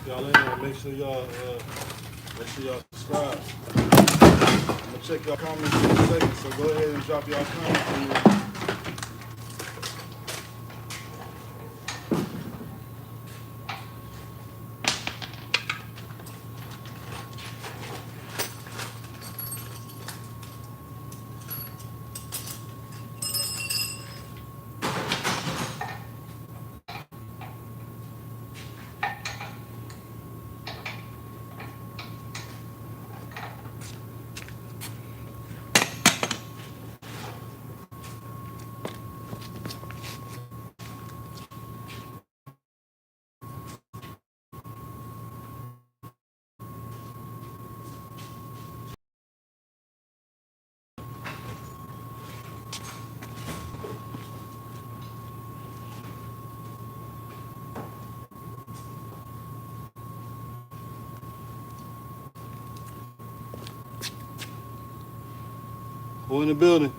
y'all in there, make sure y'all subscribe. I'm gonna check y'all comments in a second, so go ahead and drop y'all comments in there. Who in the building?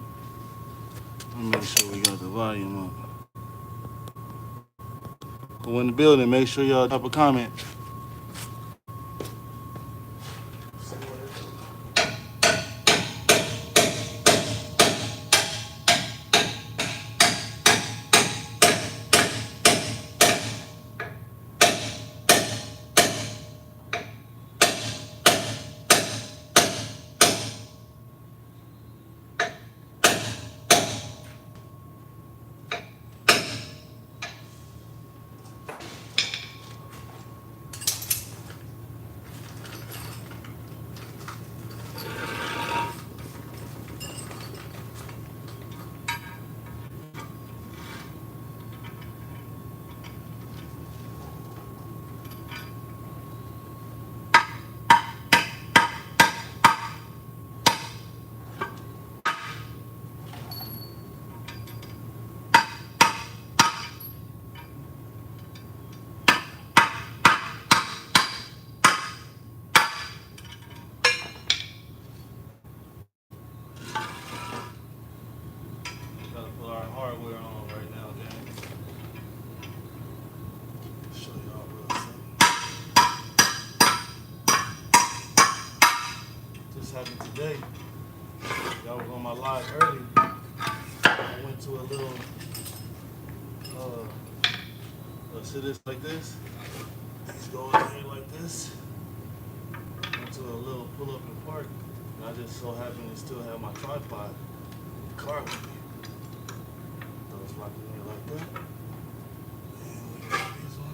Let me make sure we got the volume up. Who in the building? Make sure y'all drop a comment. Gotta put our hardware on right now, gang. Show y'all real simple. This happened today. Y'all was on my live early. I went to a little see this like this. Just go in here like this. Went to a little pull up and park. And I just so happened to still have my tripod in the car with me. So it's rocking in like that. And we got these on.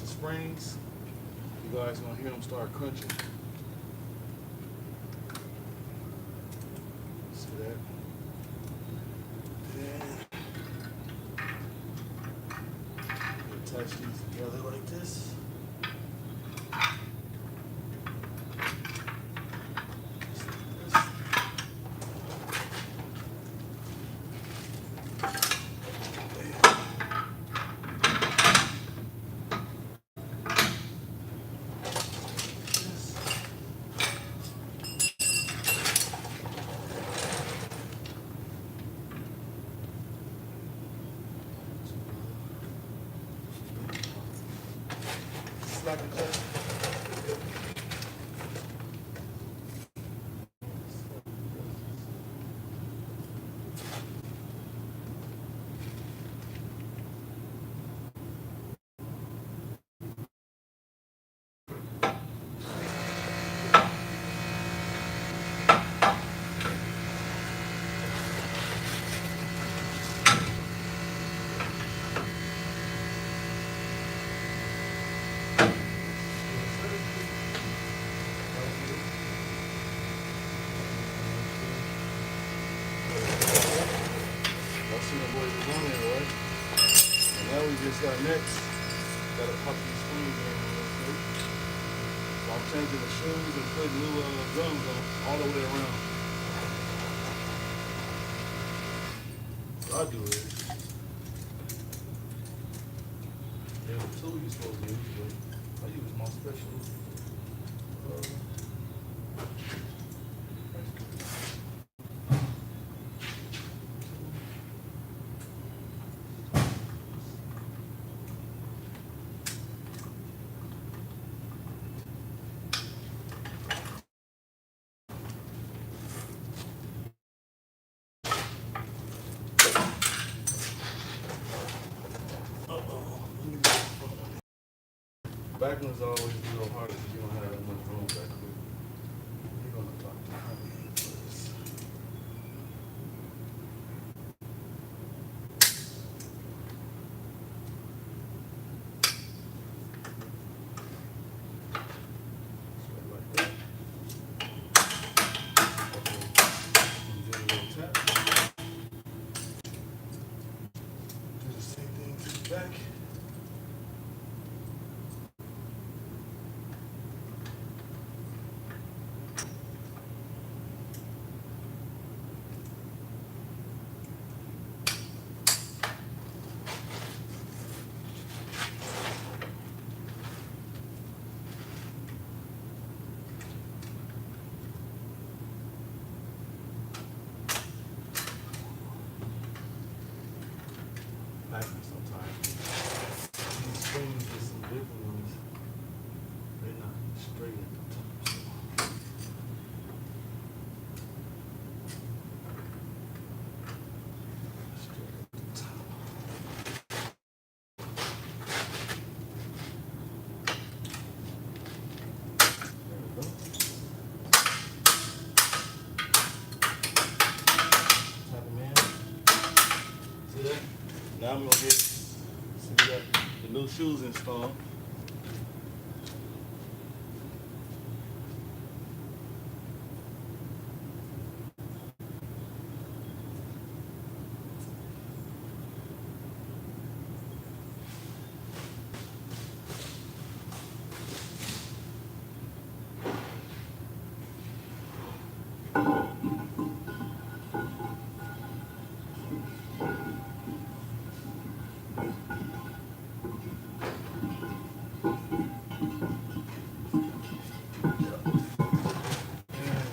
Springs, you guys gonna hear them start crunching. See that? And attach these together like this. Slack and cut. Y'all see the boys was on there, right? And now we just got next. Gotta pop these screws in real quick. So I'm changing the shoes and putting new drums on all the way around. What I do is, there's a tool you're supposed to use, but I use my special. Back one's always a little harder because you don't have that much room back there. You're gonna talk to me first. Straight like that. And do a little tap. Do the same thing to the back. Sometimes these springs get some different ones. They're not straight at the top. Straight at the top. There we go. Tap them in. See that? Now I'm gonna see we got the new shoes installed.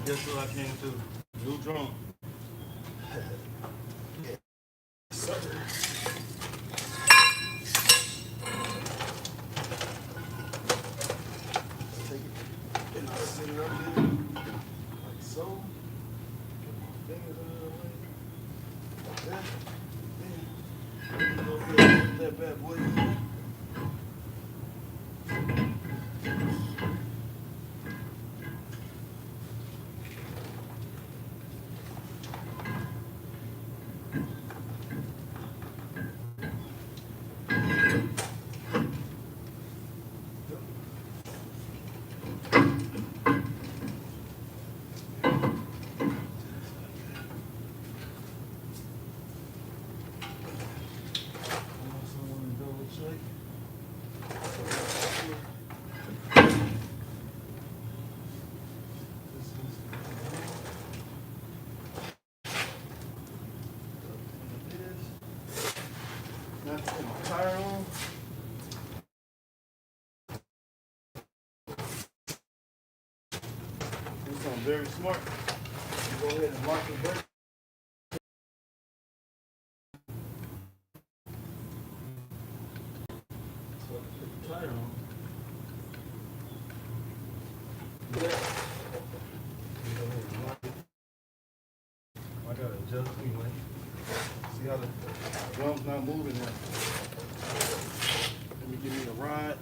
Guess what I came to? New drum. Yes, sir. Take it and I'll sit it up here like so. Get my fingers out of the way. Like that. Then go ahead and put that bad boy in there. Now put my tire on. Do something very smart. Go ahead and lock the brake. So I can put the tire on. Do that. Go ahead and lock it. I gotta adjust anyway. See how the drum's not moving now. Let me give me a ride.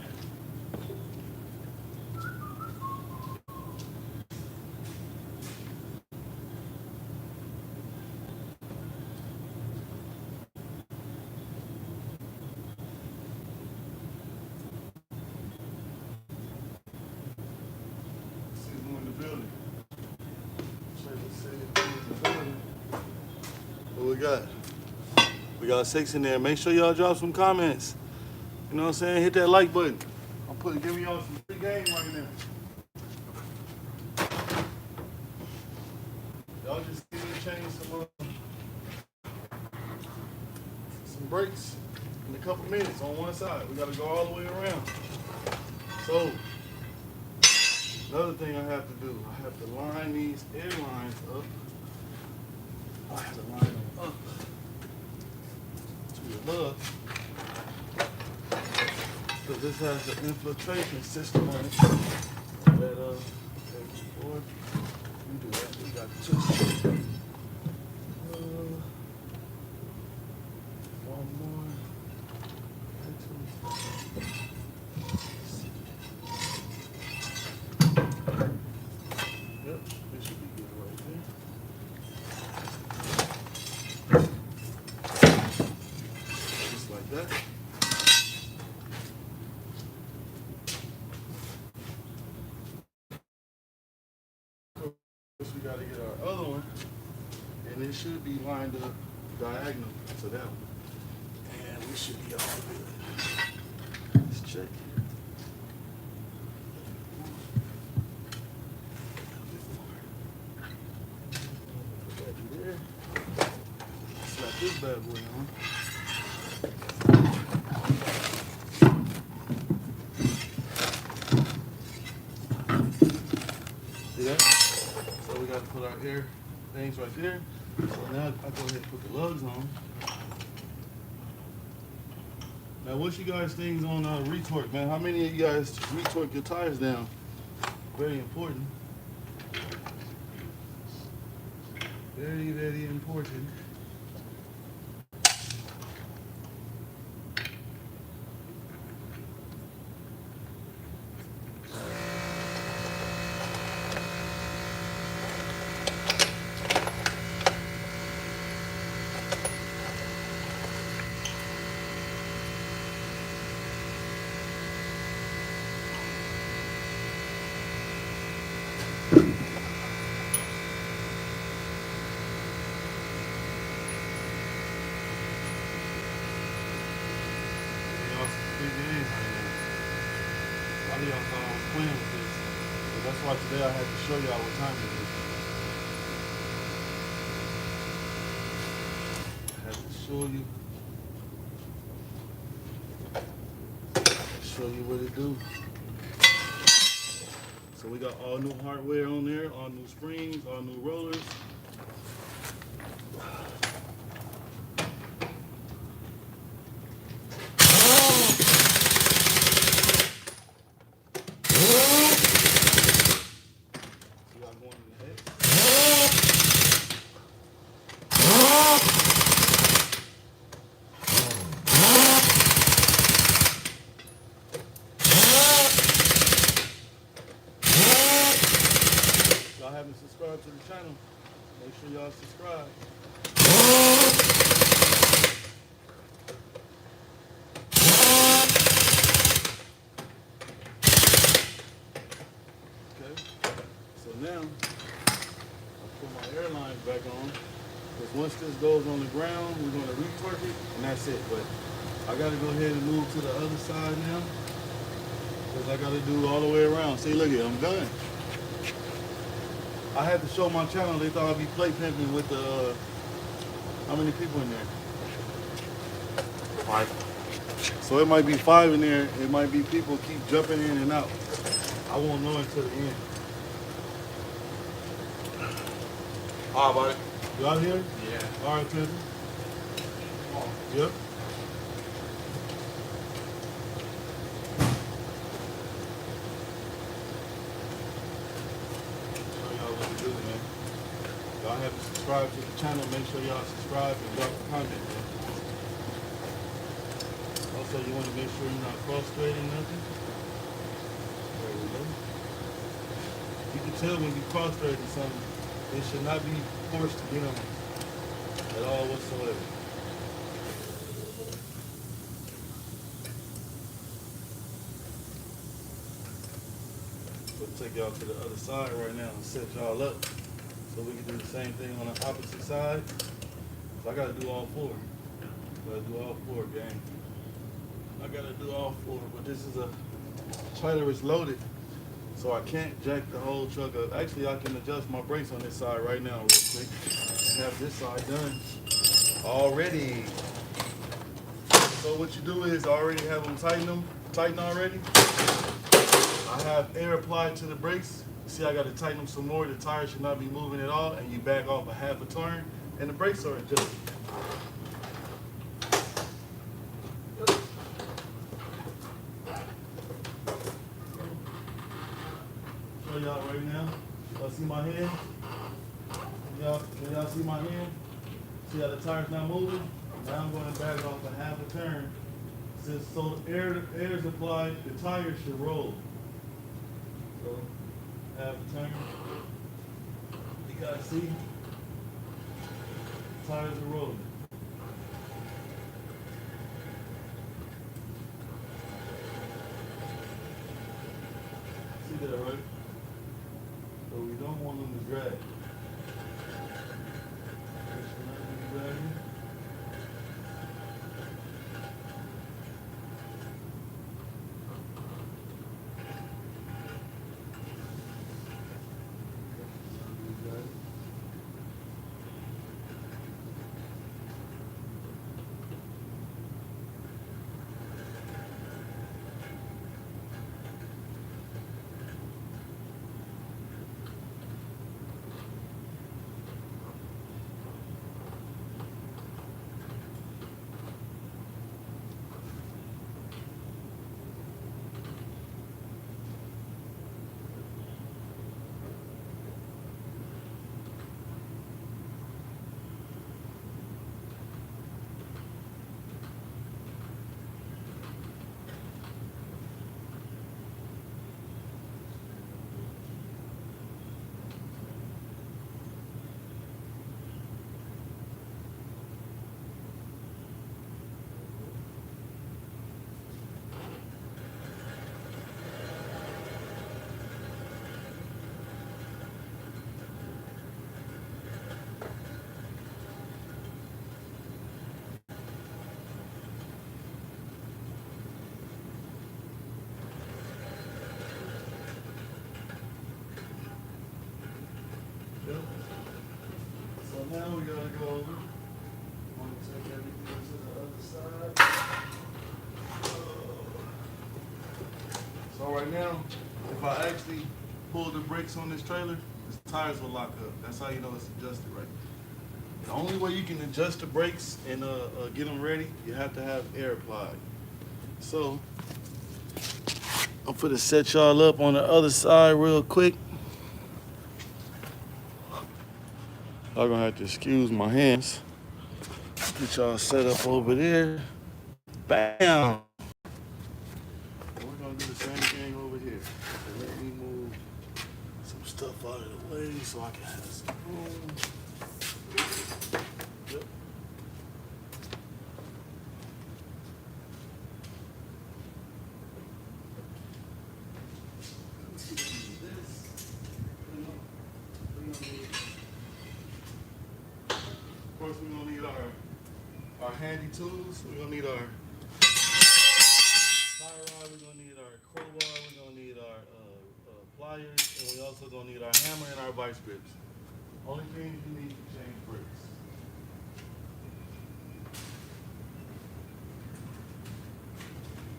What we got? We got 6 in there. Make sure y'all drop some comments. You know what I'm saying? Hit that like button. Giving y'all some free game right now. Y'all just give me a change some brakes in a couple minutes on one side. We gotta go all the way around. So another thing I have to do, I have to line these air lines up. I have to line them up to the lug. Because this has the infiltration system on it. That boy, you do that. We got two. One more. Yep, this should be good right there. Just like that. We got to get our other one, and it should be lined up diagonal to that one, and we should be all good. Let's check. Put that in there. Slap this bad boy on. See that? So we got to put our air things right there. So now I go ahead and put the lugs on. Now, what's you guys' things on retorque, man? How many of you guys retorque your tires down? Very important. Very, very important. A lot of y'all thought I was playing with this. So that's why today I had to show y'all what time it is. I had to show you what it do. So we got all new hardware on there, all new springs, all new rollers. Y'all haven't subscribed to the channel, make sure y'all subscribe. Okay, so now I'll put my airlines back on, because once this goes on the ground, we're going to retorque it, and that's it. But I got to go ahead and move to the other side now, because I got to do all the way around. See, look here, I'm done. I had to show my channel. They thought I'd be plate pimping with the, how many people in there? 5. So it might be 5 in there. It might be people keep jumping in and out. I won't know until the end. How about it? You out here? Yeah. All right, Tiffany. Yep. Y'all have to subscribe to the channel. Make sure y'all subscribe and drop a comment, man. Also, you want to make sure you're not cross-threading nothing. There we go. You can tell when you're cross-threading something. It should not be forced to get on at all whatsoever. So take y'all to the other side right now and set y'all up. So we can do the same thing on the opposite side. So I gotta do all 4. Gotta do all 4, gang. I gotta do all four, but this is a trailer is loaded, so I can't jack the whole truck up. Actually, I can adjust my brakes on this side right now real quick. I have this side done already. So what you do is already have them tighten already. I have air applied to the brakes. See, I got to tighten them some more. The tire should not be moving at all, and you back off a half a turn, and the brakes are adjusted. Show y'all right now. Y'all see my hand? Can y'all see my hand? See how the tire's not moving? Now I'm going to back off a half a turn. Since so air is applied, the tire should roll. So half a turn. You gotta see, tires are rolling. See that, right? So we don't want them to drag. Yep. So now we gotta go over. I'm gonna take everything to the other side. So right now, if I actually pull the brakes on this trailer, the tires will lock up. That's how you know it's adjusted right. The only way you can adjust the brakes and get them ready, you have to have air applied. So I'm gonna set y'all up on the other side real quick. Y'all gonna have to excuse my hands. Get y'all set up over there. Bam! We're gonna do the same thing over here. So let me move some stuff out of the way so I can have some room. Yep. Of course, we're gonna need our handy tools. We're gonna need our tie rod. We're gonna need our crowbar. We're gonna need our pliers, and we also gonna need our hammer and our vice grips. Only things you need to change brakes.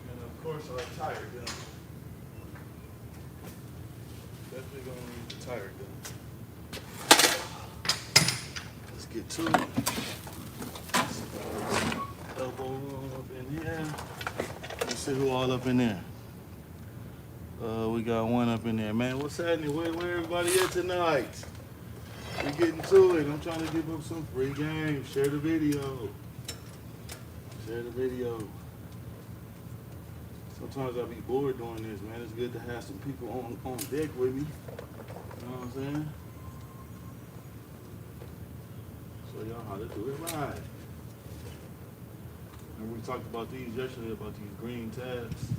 And of course, our tire gun. Definitely gonna need the tire gun. Let's get to it. Elbow room up in here. Let's see who all up in there. We got one up in there. Man, what's happening? Where everybody at tonight? We're getting to it. I'm trying to give up some free games. Share the video. Share the video. Sometimes I'll be bored doing this, man. It's good to have some people on deck with me. You know what I'm saying? Show y'all how to do it right. And we talked about these yesterday, about these green tabs.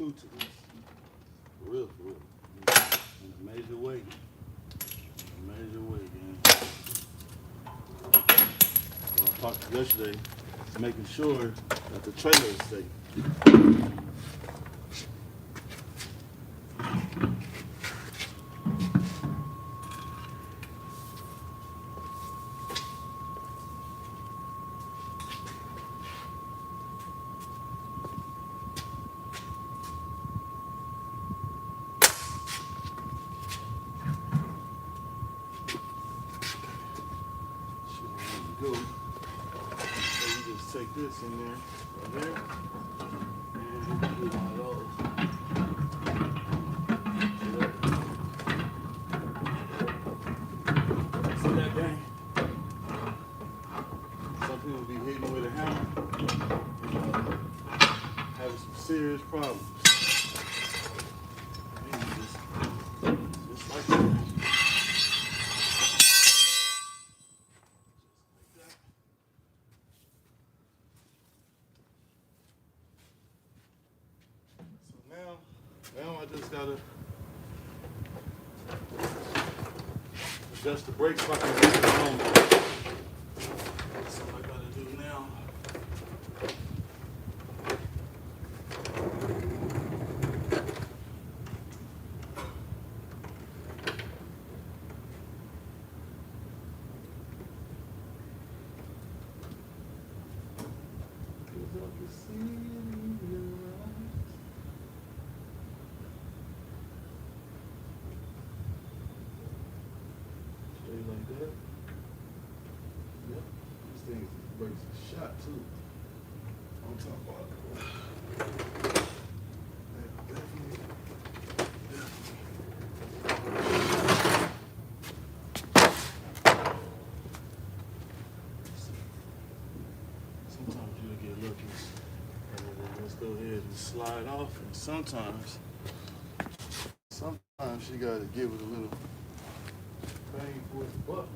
truth to this. For real, for real. In a major way. In a major way, man. I talked to you yesterday, making sure that the trailer is safe. Go. So you just take this in there, right there, and do one of those. See that gang? Some people be hitting with a hammer and having some serious problems. And you just like that. Now I just gotta adjust the brakes so I can get it home. That's what I gotta do now. Cause I can see it in your eyes. Like that. Yep. This thing breaks a shot too. I'm talking about definitely. Sometimes you'll get lucky and then just go ahead and slide off, and sometimes you gotta give it a little bang for its buck.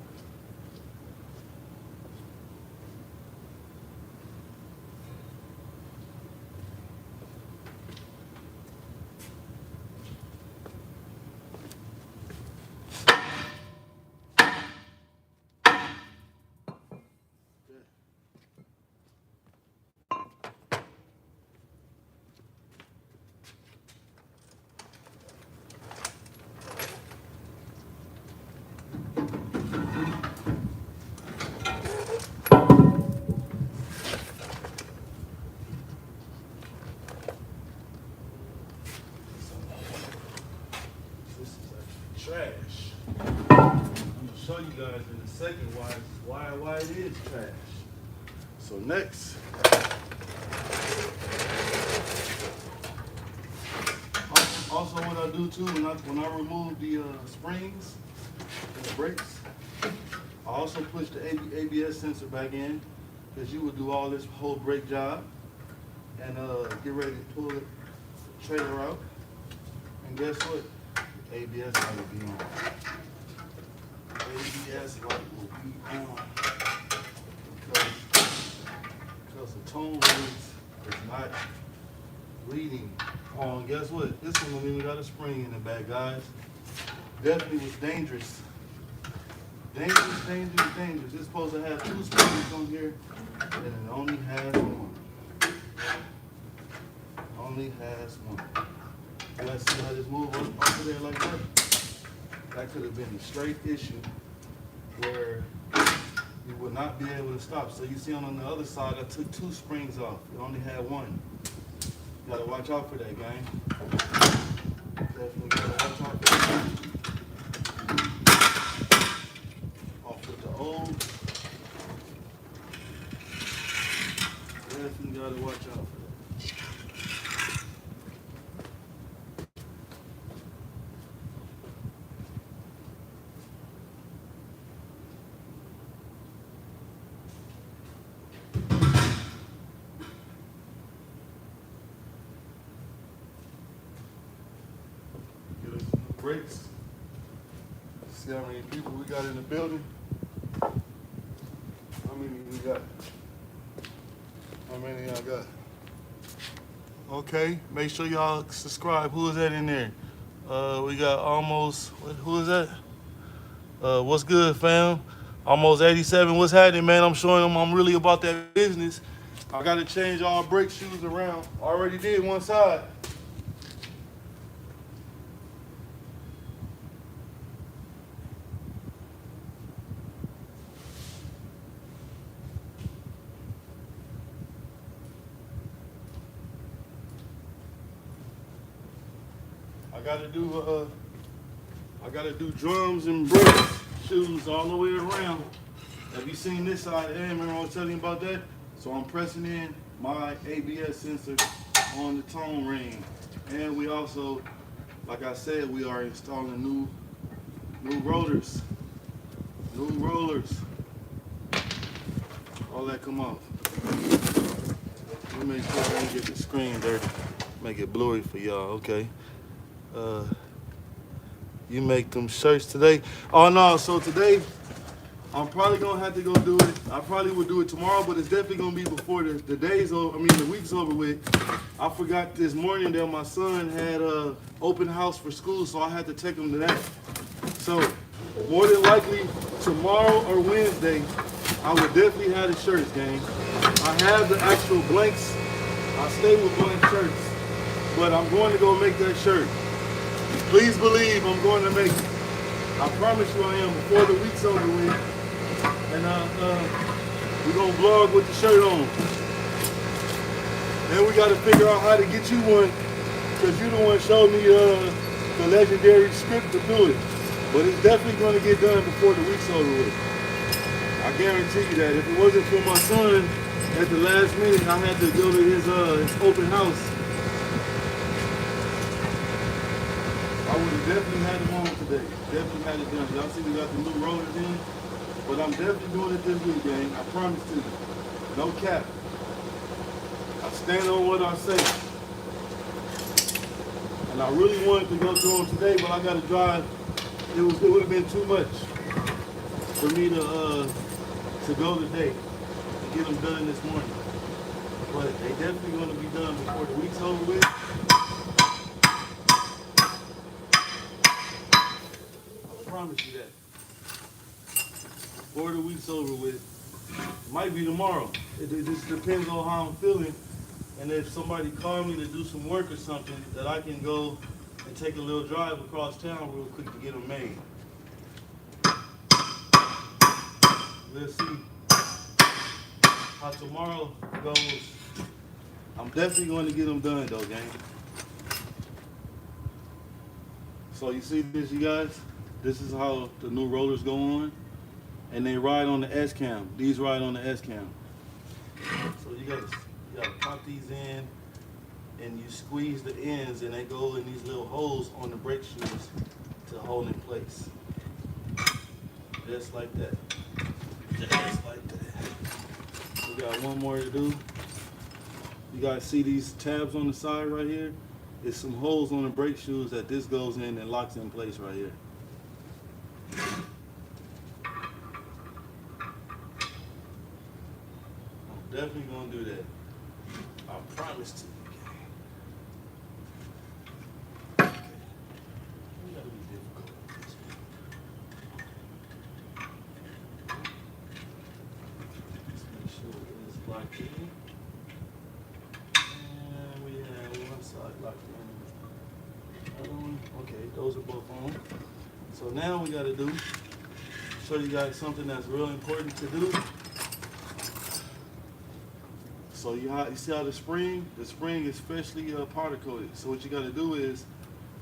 Trash. I'm gonna show you guys in a second why it is trash. So next, also what I do too when I remove the springs and the brakes, I also push the ABS sensor back in, because you would do all this whole brake job and get ready to pull the trailer out, and guess what? ABS light will be on. ABS light will be on because the tone release is not reading on. Guess what? This one don't even got a spring in the back, guys. Definitely was dangerous. Dangerous. It's supposed to have 2 springs on here, and it only has 1. Only has 1. You guys see how this move over there like that? That could have been a straight issue where you would not be able to stop. So you see on the other side, I took 2 springs off. It only had 1. You gotta watch out for that, gang. Definitely gotta watch out for that. Off with the old. Definitely gotta watch out for that. Brakes. See how many people we got in the building? How many we got? How many I got? Okay, make sure y'all subscribe. Who is that in there? We got almost, who is that? What's good, fam? Almost 87. What's happening, man? I'm showing them I'm really about that business. I got to change all brake shoes around. Already did one side. I gotta do drums and brake shoes all the way around. Have you seen this side? Hey, remember I was telling you about that? So I'm pressing in my ABS sensor on the tone ring. And we also, like I said, we are installing new rollers. New rollers. All that come off. Let me make sure I don't get the screen dirty. Make it blurry for y'all, okay? You make them shirts today? Oh no, so today I'm probably gonna have to go do it. I probably will do it tomorrow, but it's definitely gonna be before the day's over. I mean the week's over with. I forgot this morning that my son had a open house for school, so I had to take him to that. So more than likely tomorrow or Wednesday, I will definitely have the shirts, gang. I have the actual blanks. I stay with blank shirts, but I'm going to go make that shirt. Please believe I'm going to make it. I promise you I am before the week's over with. And we're going to vlog with the shirt on. Then we got to figure out how to get you one, because you the one showed me the legendary script to do it. But it's definitely going to get done before the week's over with. I guarantee you that. If it wasn't for my son, at the last minute, I had to go to his open house. I would have definitely had it on today. Definitely had it done. Y'all see we got the new rollers in. But I'm definitely doing it this week, gang. I promise to you. No cap. I stand on what I say. And I really wanted to go through them today, but I got to drive. It would have been too much for me to go today and get them done this morning. But they definitely going to be done before the week's over with. I promise you that. Before the week's over with. Might be tomorrow. It just depends on how I'm feeling. And if somebody called me to do some work or something, that I can go and take a little drive across town real quick to get them made. Let's see how tomorrow goes. I'm definitely going to get them done though, gang. So you see this, you guys? This is how the new rollers go on. And they ride on the S-cam. These ride on the S-cam. So you gotta pop these in and you squeeze the ends and they go in these little holes on the brake shoes to hold in place. Just like that. Just like that. We got one more to do. You guys see these tabs on the side right here? There's some holes on the brake shoes that this goes in and locks in place right here. Definitely gonna do that. I promise to you. Okay. We gotta be difficult with this one. Let's make sure it is locked in. And we have one side locked in. Okay, those are both on. So now we gotta show you guys something that's real important to do. So you see how the spring is freshly powder coated. So what you got to do is,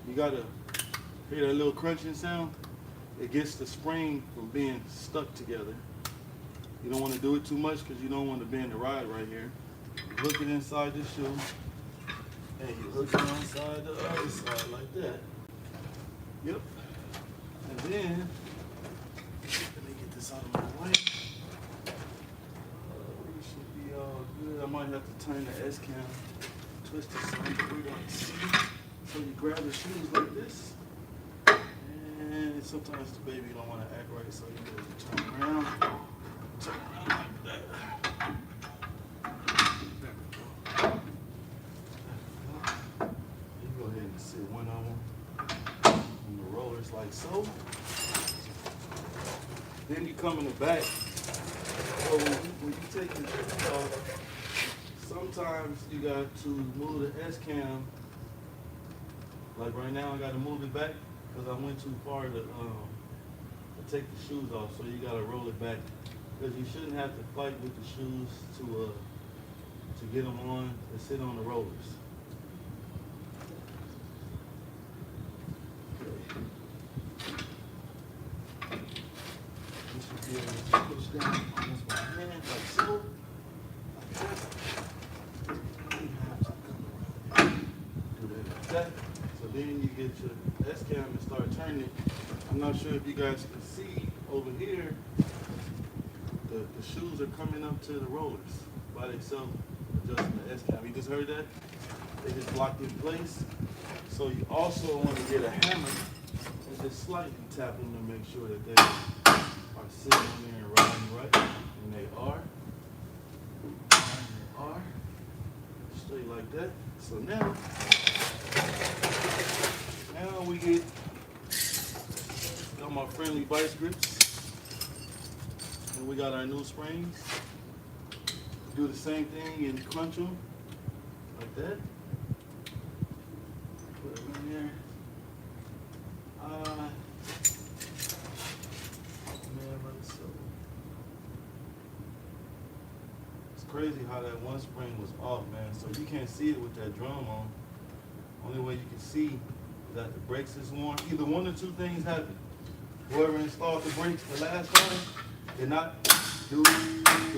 you got to hear that little crunching sound. It gets the spring from being stuck together. You don't want to do it too much because you don't want to bend the rod right here. You hook it inside the shoe, and you hook it inside the other side like that. Yep. And then, let me get this out of my way. I might have to turn the S-cam, twist it some, but we're going to see. So you grab the shoes like this, and sometimes the baby don't want to act right, so you just turn around like that. so. Then you come in the back. So when you take the shoes off, sometimes you got to move the S-cam. Like right now, I got to move it back because I went too far to take the shoes off. So you got to roll it back because you shouldn't have to fight with the shoes to get them on and sit on the rollers. You should be able to push down on this with my hand like so. Like that. You have to come around. Do that like that. So then you get your S-cam and start turning it. I'm not sure if you guys can see over here, the shoes are coming up to the rollers by themselves, adjusting the S-cam. You just heard that? They just locked in place. So you also want to get a hammer and just slightly tap them to make sure that they are sitting in there and riding right. And they are. And they are. Straight like that. So now we got my friendly vice grips. And we got our new springs. Do the same thing and crunch them like that. Put it in there. Man, so it's crazy how that one spring was off, man. So you can't see it with that drum on. Only way you can see is that the brakes is worn. Either one or two things happen. Whoever installed the brakes the last time did not do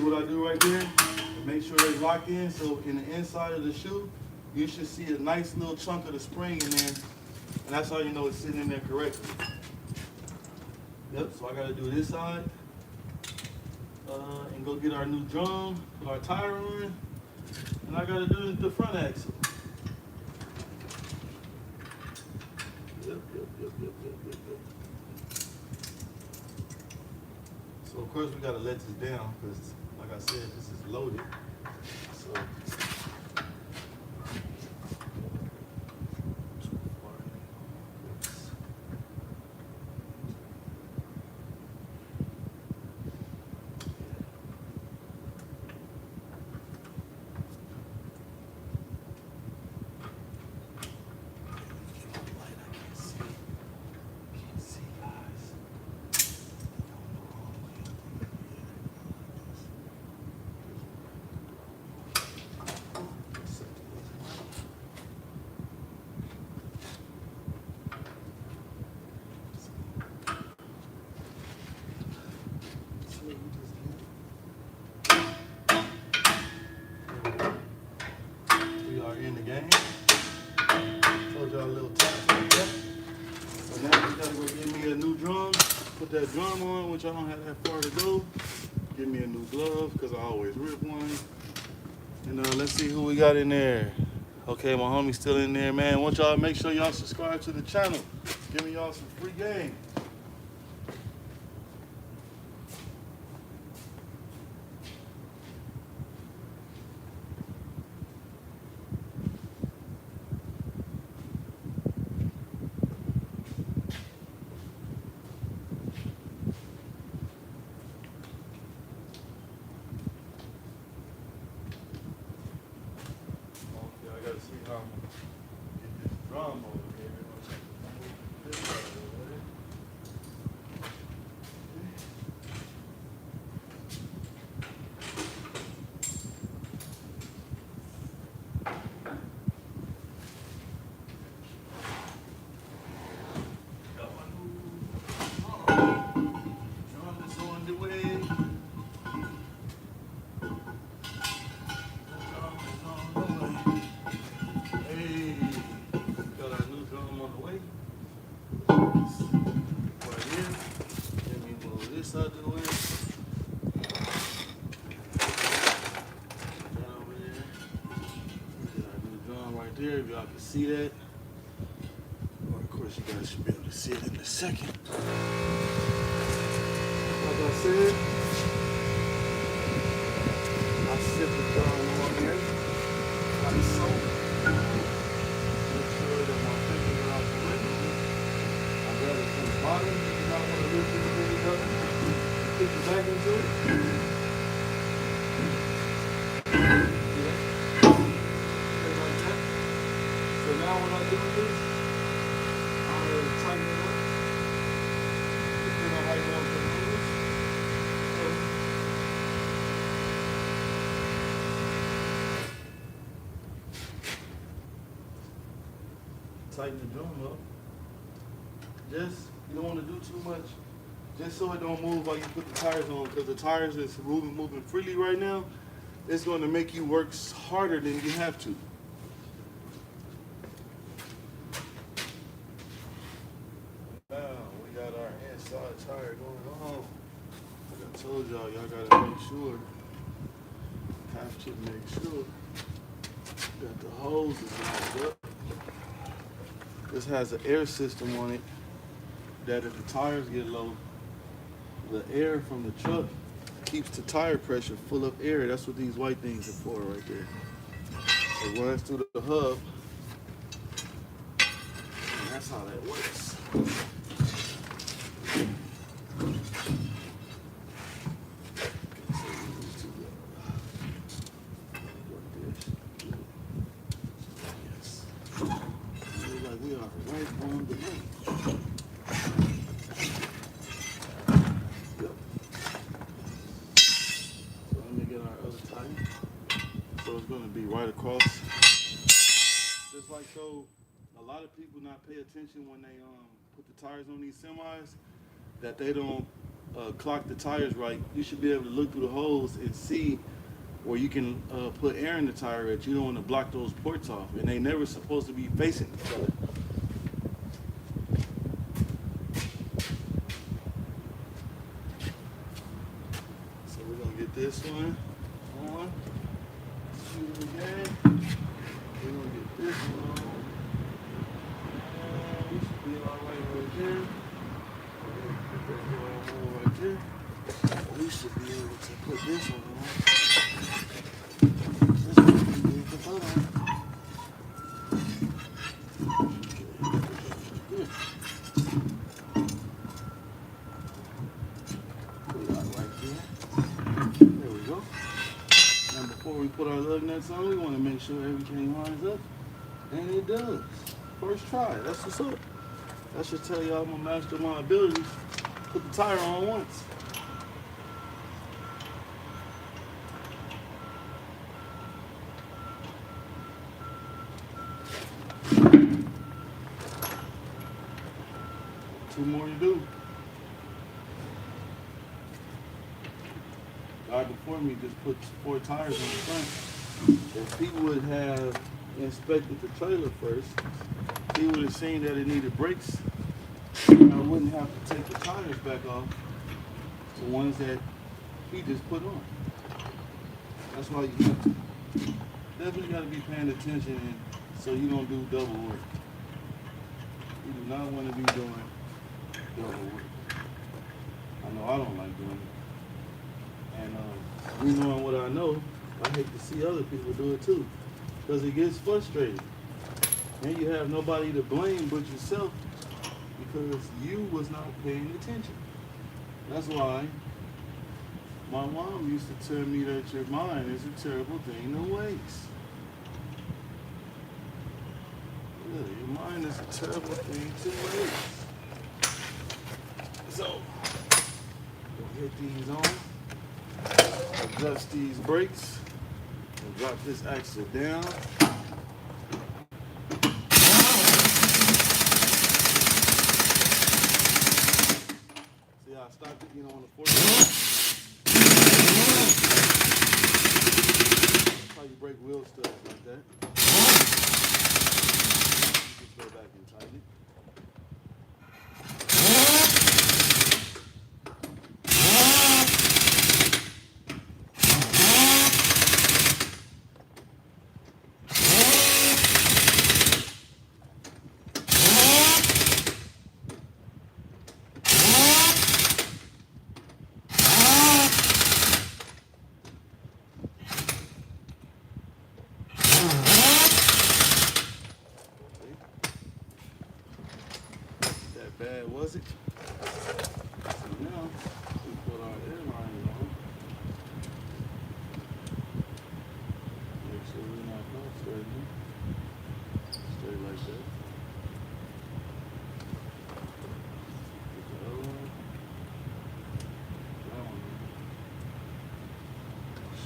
what I do right there and make sure they lock in. So in the inside of the shoe, you should see a nice little chunk of the spring in there, and that's how you know it's sitting in there correctly. Yep, so I gotta do this side and go get our new drum, put our tire on, and I gotta do the front axle. Yep. So of course we gotta let this down because, like I said, this is loaded. So in the game. Told y'all a little tap like that. So now we gotta go get me a new drum. Put that drum on, which I don't have that far to go. Get me a new glove, because I always rip one. And let's see who we got in there. Okay, my homie's still in there, man. Want y'all to make sure y'all subscribe to the channel. Give me y'all some free game. See how I'm gonna get this drum over here. This side over there. Got my new drum is on the way. Out the way. That over there. Get our new drum right there, if y'all can see that. Or of course you guys should be able to see it in a second. Like I said, I sit the drum on here like so. Make sure that my fingers are out the way. I grab it from the bottom. Kick it back into it. Like that. So now what I do is I tighten it up. Depending on how you want to move it. Tighten the drum up. Just, you don't want to do too much. Just so it don't move while you put the tires on, because the tires is moving freely right now. It's going to make you work harder than you have to. Now we got our inside tire going on. Like I told y'all gotta make sure. Have to make sure that the hose is lined up. This has an air system on it that if the tires get low, the air from the truck keeps the tire pressure full of air. That's what these white things are for right there. It runs through the hub, and that's how that works. Like we are right on the lane. Yep. So let me get our other tire. So it's going to be right across. Just like so, a lot of people not pay attention when they put the tires on these semis, that they don't clock the tires right. You should be able to look through the holes and see where you can put air in the tire that you don't want to block those ports off, and they never supposed to be facing each other. So we're gonna get this one on. Shoot it again. We're gonna get this one on. And we should be all right here. Put that little right there. We should be able to put this one on. This one we need to put on. Good. Put it out right there. There we go. And before we put our lug nuts on, we want to make sure everything lines up. And it does. First try. That's what's up. That should tell y'all I'm a master of my abilities. Put the tire on once. Two more to do. Guy before me just put 4 tires on the front. If he would have inspected the trailer first, he would have seen that it needed brakes. And I wouldn't have to take the tires back off, the ones that he just put on. That's why you have to definitely got to be paying attention, so you don't do double work. You do not want to be doing double work. I know I don't like doing it. And me knowing what I know, I hate to see other people do it too, because it gets frustrating. And you have nobody to blame but yourself, because you was not paying attention. That's why my mom used to tell me that your mind is a terrible thing to waste. Yeah, your mind is a terrible thing to waste. So, we'll hit these on, adjust these brakes, and drop this axle down. See how I stopped it, on the 4th. That's how you break wheel studs like that. Just go back and tighten it.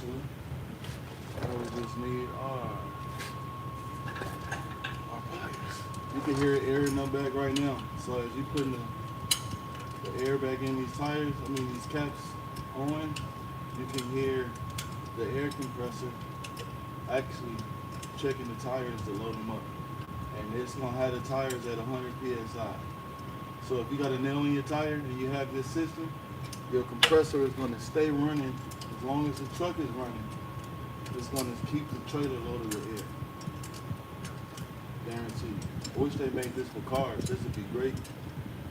actually. All we just need are our pliers. You can hear it airing them back right now. So as you putting the air back in these tires, these caps on, you can hear the air compressor actually checking the tires to load them up. And it's gonna have the tires at 100 PSI. So if you got a nail in your tire and you have this system, your compressor is gonna stay running as long as the truck is running. It's gonna keep the trailer loaded with air. Guaranteed. I wish they made this for cars. This would be great.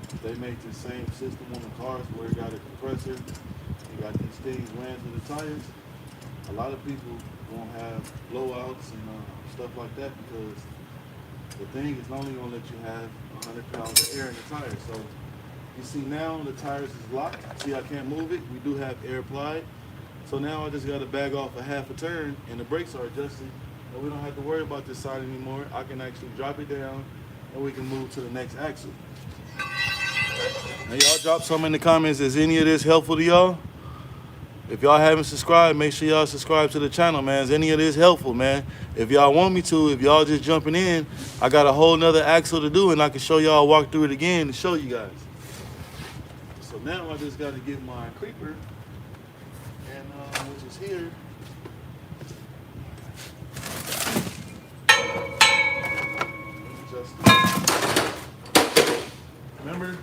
If they make the same system on the cars where it got a compressor, you got these things ran to the tires. A lot of people won't have blowouts and stuff like that because the thing is only gonna let you have 100 pounds of air in the tires. So you see now the tires is locked. See I can't move it. We do have air applied. So now I just got to bag off a half a turn and the brakes are adjusted. And we don't have to worry about this side anymore. I can actually drop it down and we can move to the next axle. Now y'all drop some in the comments. Is any of this helpful to y'all? If y'all haven't subscribed, make sure y'all subscribe to the channel, man. Is any of this helpful, man? If y'all want me to, if y'all just jumping in, I got a whole nother axle to do and I can show y'all, walk through it again and show you guys. So now I just got to get my creeper, and which is here. Remember,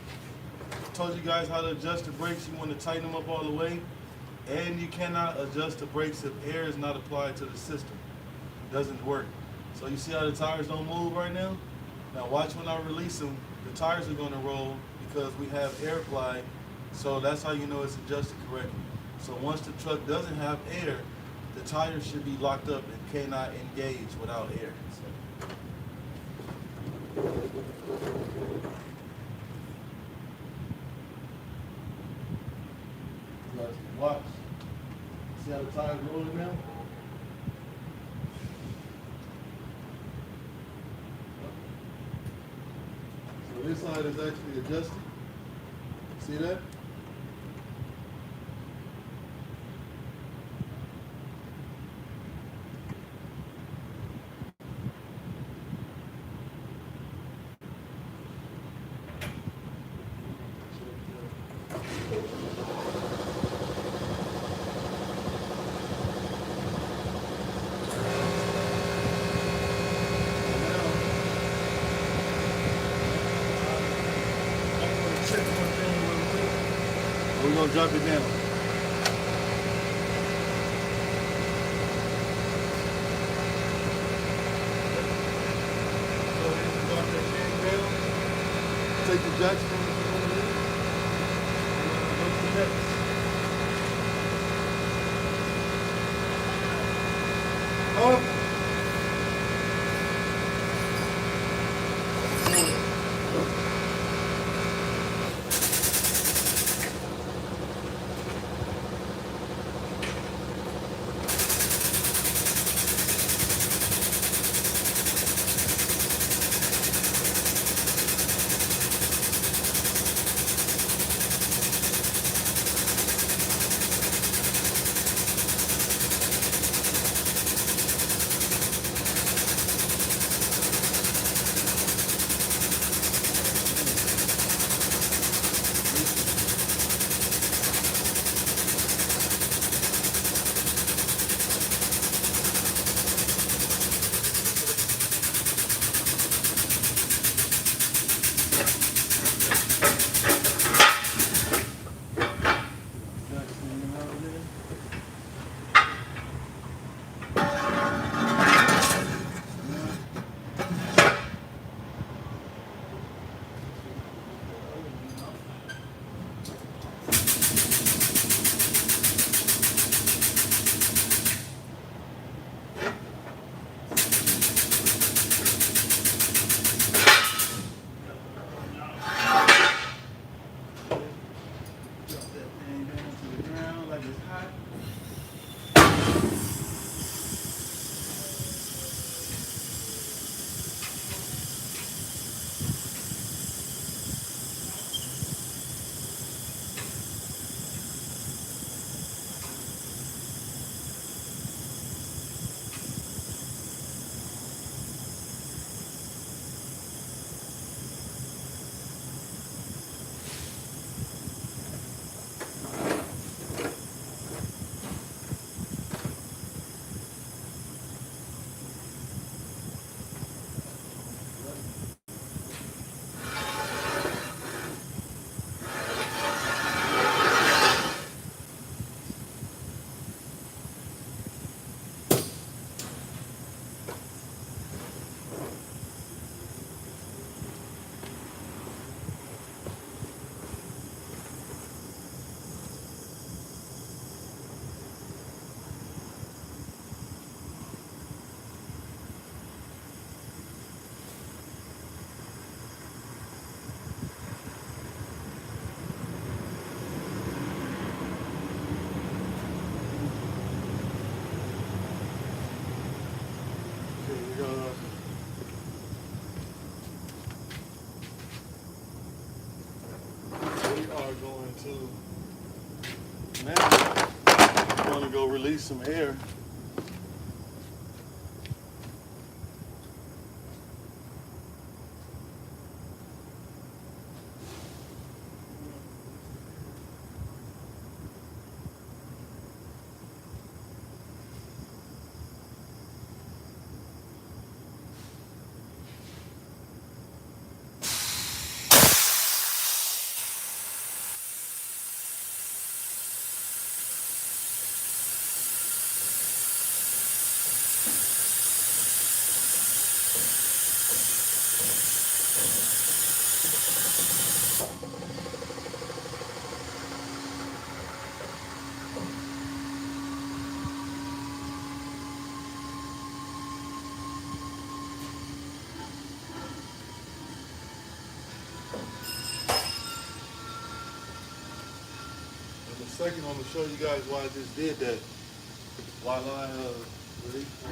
I told you guys how to adjust the brakes. You want to tighten them up all the way. And you cannot adjust the brakes if air is not applied to the system. It doesn't work. So you see how the tires don't move right now? Now watch when I release them, the tires are going to roll because we have air applied. So that's how you know it's adjusted correctly. So once the truck doesn't have air, the tires should be locked up and cannot engage without air. Watch. See how the tires rolling now? So this side is actually adjusted. See that? We're going to drop it down. Go ahead and drop that thing down. Take the jacks from over there. Go to the next. Oh. to now I'm gonna go release some air. In a second, I'm gonna show you guys why I just did that. While I released the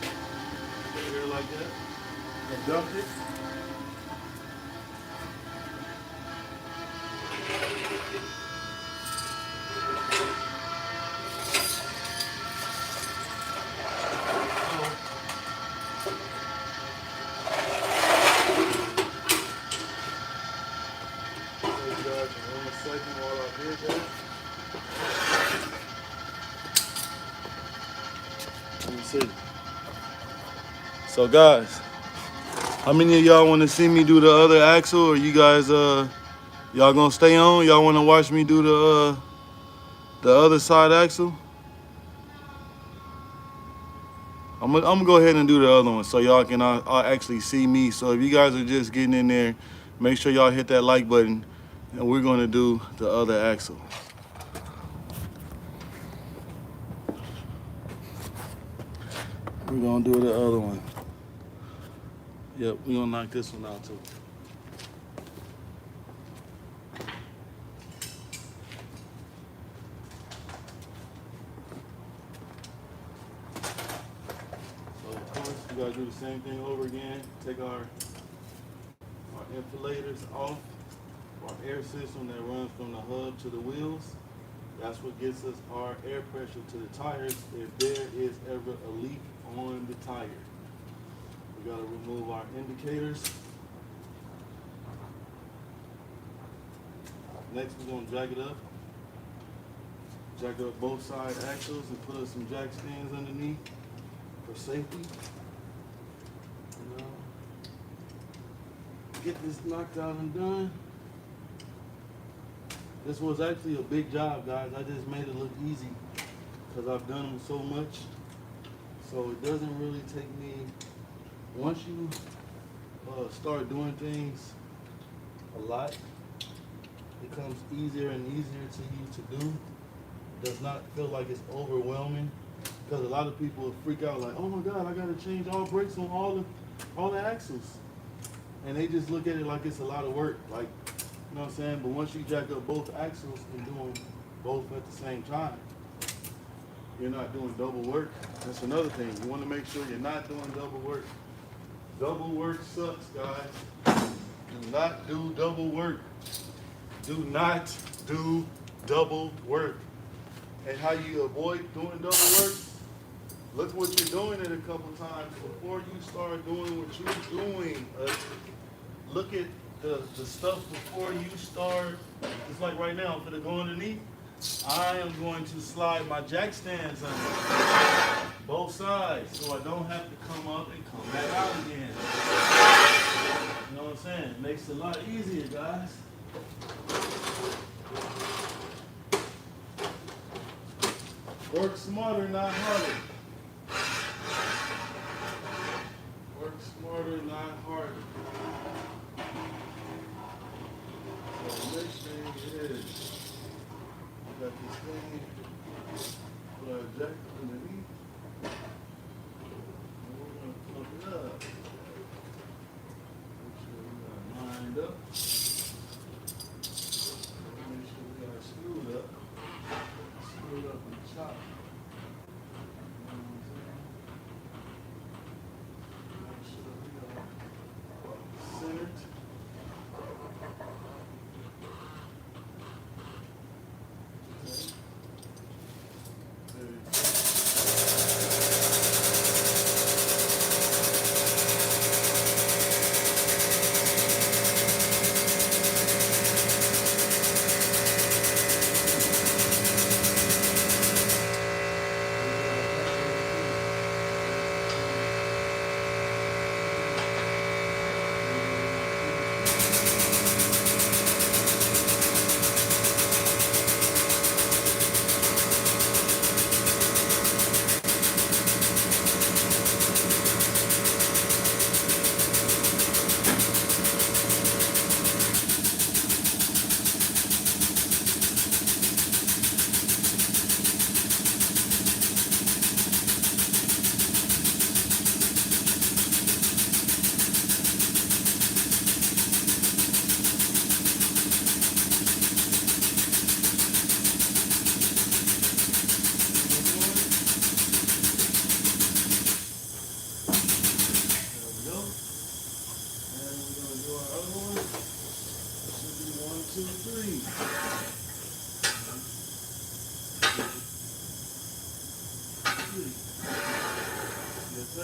air like that and dumped it. Show you guys in 1 second while I did that. Let me see. So guys, how many of y'all want to see me do the other axle, or you guys y'all gonna stay on? Y'all want to watch me do the other side axle? I'm gonna go ahead and do the other one so y'all can actually see me. So if you guys are just getting in there, make sure y'all hit that like button, and we're gonna do the other axle. We're gonna do the other one. Yep, we're gonna knock this one out too. So of course, we gotta do the same thing over again. Take our insulators off, our air system that runs from the hub to the wheels. That's what gets us our air pressure to the tires if there is ever a leak on the tire. We gotta remove our indicators. Next, we're gonna jack it up. Jack up both side axles and put us some jack stands underneath for safety. Get this knocked out and done. This was actually a big job, guys. I just made it look easy because I've done them so much. So it doesn't really take me, once you start doing things a lot, it becomes easier and easier to you to do. It does not feel like it's overwhelming, because a lot of people freak out like, oh my God, I gotta change all brakes on all the axles. And they just look at it like it's a lot of work. Like, you know what I'm saying? But once you jack up both axles and do them both at the same time, you're not doing double work. That's another thing. You want to make sure you're not doing double work. Double work sucks, guys. Do not do double work. Do not do double work. And how you avoid doing double work? Look what you're doing it a couple times before you start doing what you're doing. Look at the stuff before you start. It's like right now, I'm gonna go underneath. I am going to slide my jack stands under both sides so I don't have to come up and come back out again. You know what I'm saying? It makes it a lot easier, guys. Work smarter, not harder. Work smarter, not harder. So next thing is, we got this thing, put our jack underneath, and we're going to plug it up. Make sure we got it lined up. Make sure we got it screwed up. Screwed up and chopped.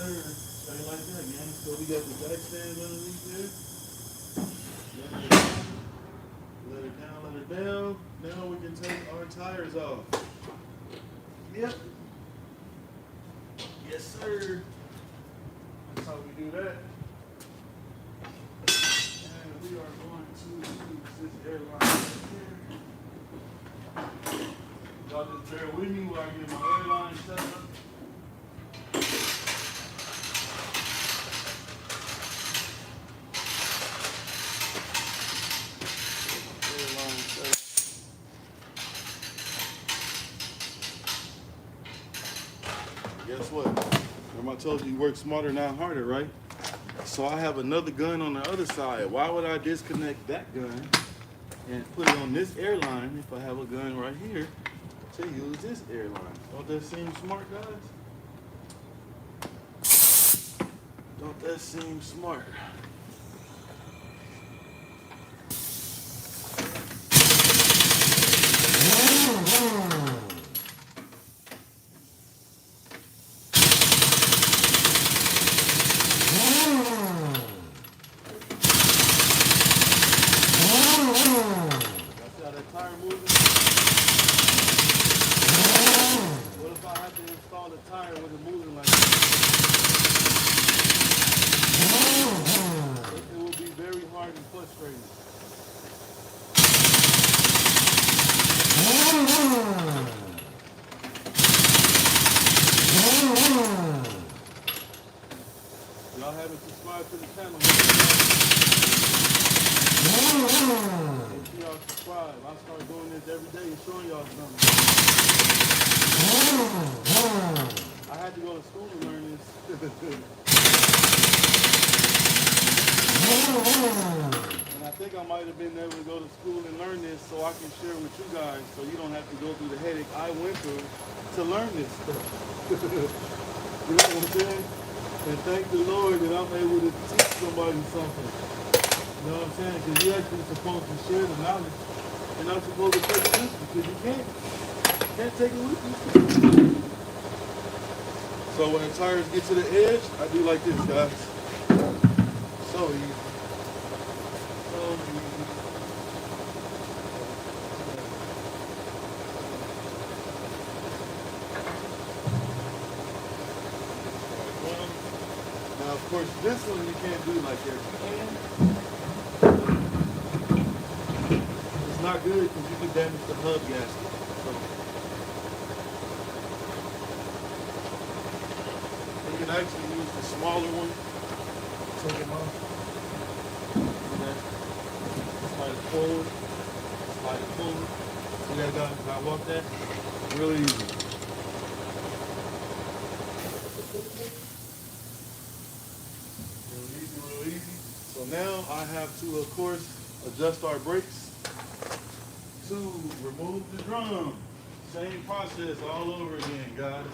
sir. Straight like that, man. So we got the jack stand underneath there. Let it down, let it down. Now we can take our tires off. Yep. Yes, sir. That's how we do that. And we are going to use this airline right here. Y'all just bear with me while I get my airline set up. Airline set up. Guess what? Remember I told you work smarter, not harder, right? So I have another gun on the other side. Why would I disconnect that gun and put it on this airline if I have a gun right here to use this airline? Don't that seem smart, guys? Don't that seem smart? What if I have to install the tire with it moving like that? It will be very hard and frustrating. Y'all haven't subscribed to the channel. Make sure y'all subscribe. I start doing this every day and showing y'all something. I had to go to school to learn this. And I think I might have been able to go to school and learn this so I can share with you guys so you don't have to go through the headache I went through to learn this stuff. You know what I'm saying? And thank the Lord that I'm able to teach somebody something. You know what I'm saying? Because you're actually supposed to share the knowledge and not supposed to take it with you because you can't. You can't take it with you. So when the tires get to the edge, I do like this, guys. So easy. So easy. Now, of course, this one you can't do like that. It's not good because you can damage the hub gasket. So, you can actually use the smaller one. Take it off. Okay. Slide it forward. Slide it forward. See that, guys? Can I walk that? Really easy. Real easy. So now I have to, of course, adjust our brakes to remove the drum. Same process all over again, guys.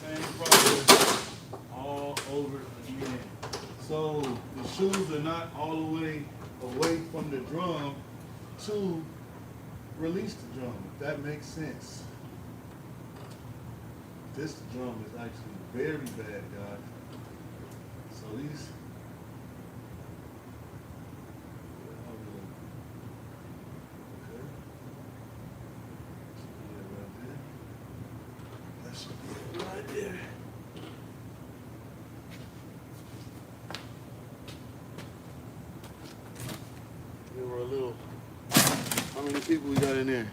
Same process all over again. So the shoes are not all the way away from the drum to release the drum, if that makes sense. This drum is actually very bad, guys. So these right there. There were a little. How many people we got in there?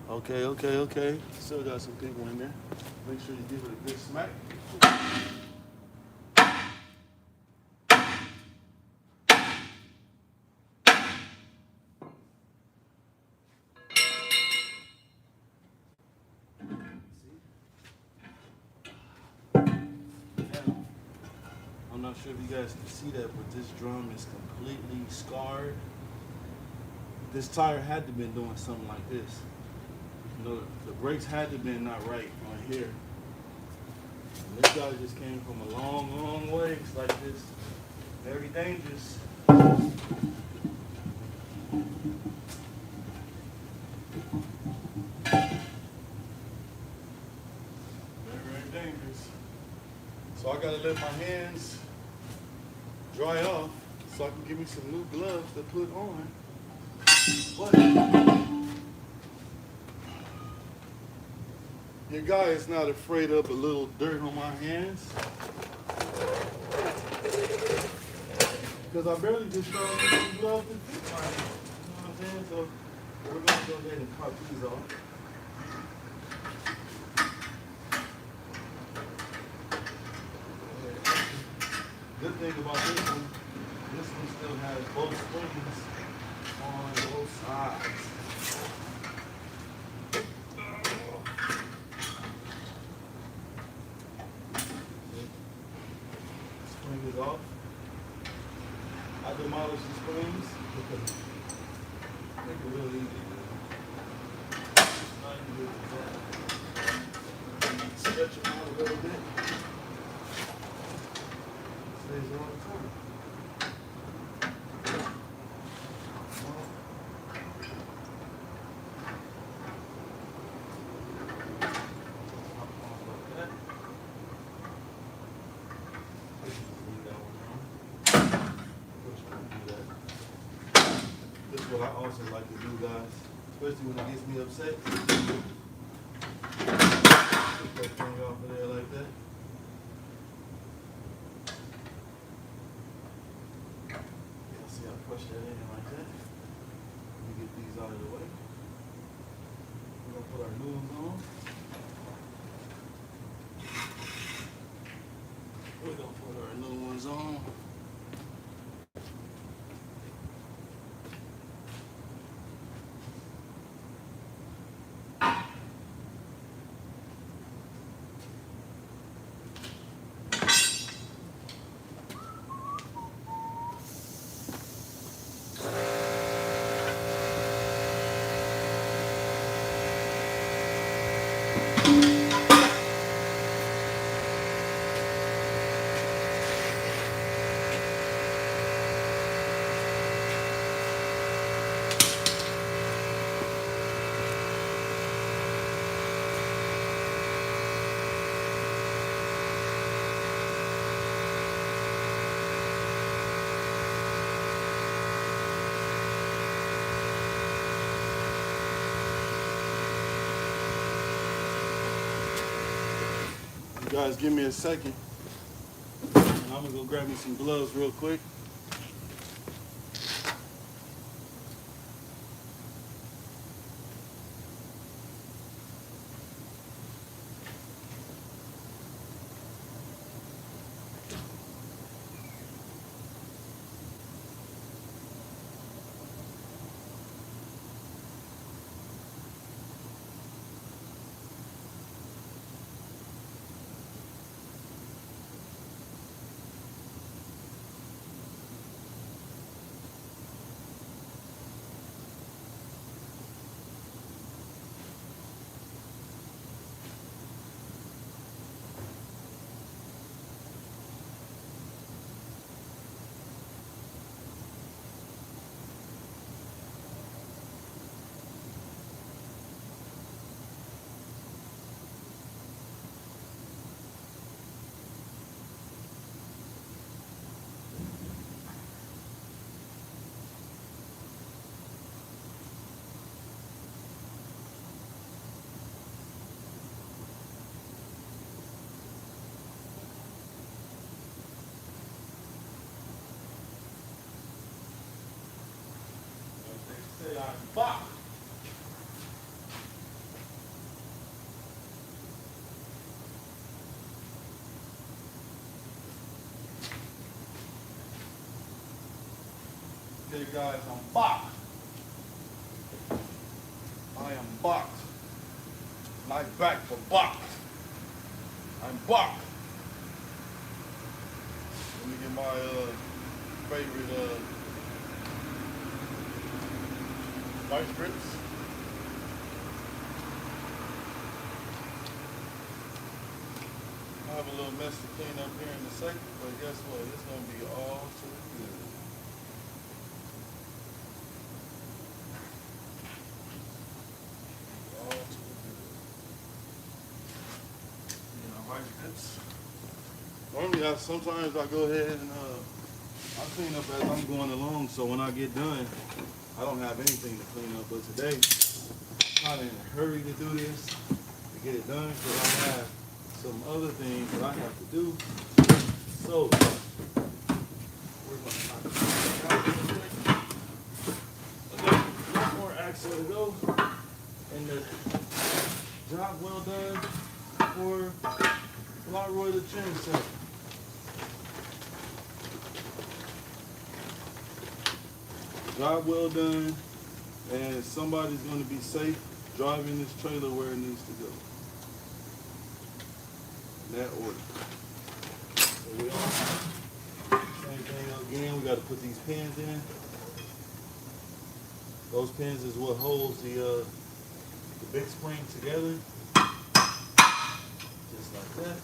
Okay. Still got some people in there. Make sure you give it a good smack. I'm not sure if you guys can see that, but this drum is completely scarred. This tire had to have been doing something like this. You know, the brakes had to have been not right on here. And this guy just came from a long way. It's like this. Very dangerous. Very dangerous. So So I gotta let my hands dry off so I can give me some new gloves to put on. But your guy is not afraid of a little dirt on my hands. Because I barely just started using gloves to fit my hands. You know what I'm saying? So we're gonna go ahead and pop these off. Good thing about this one still has both springs on both sides. Spring is off. I demolished the springs because make it real easy. Stretch them out a little bit. Stays all the time. This is what I also like to do, guys, especially when it gets me upset. Put that thing off of there like that. Yeah, see, I push that in like that. Let me get these out of the way. We're gonna put our new ones on. We're gonna put our new ones on. You guys give me a second. And I'm gonna go grab me some gloves real quick. Say I'm back. Okay, guys, I'm back. I am back. Not back, but back. I'm back. Let me get my favorite vice grips. I have a little mess to clean up here in a second, but guess what? It's going to be all to the good. All to the good. You know, vice grips. Normally, sometimes I go ahead and I clean up as I'm going along, so when I get done, I don't have anything to clean up. But today, I'm kind of in a hurry to do this, to get it done, because I have some other things that I have to do. So, we're going to okay, one more axle to go, and the job well done for ROY THA TREND SETTA. Job well done, and somebody's going to be safe driving this trailer where it needs to go. In that order. So we all same thing again. We got to put these pins in. Those pins is what holds the big spring together, just like that.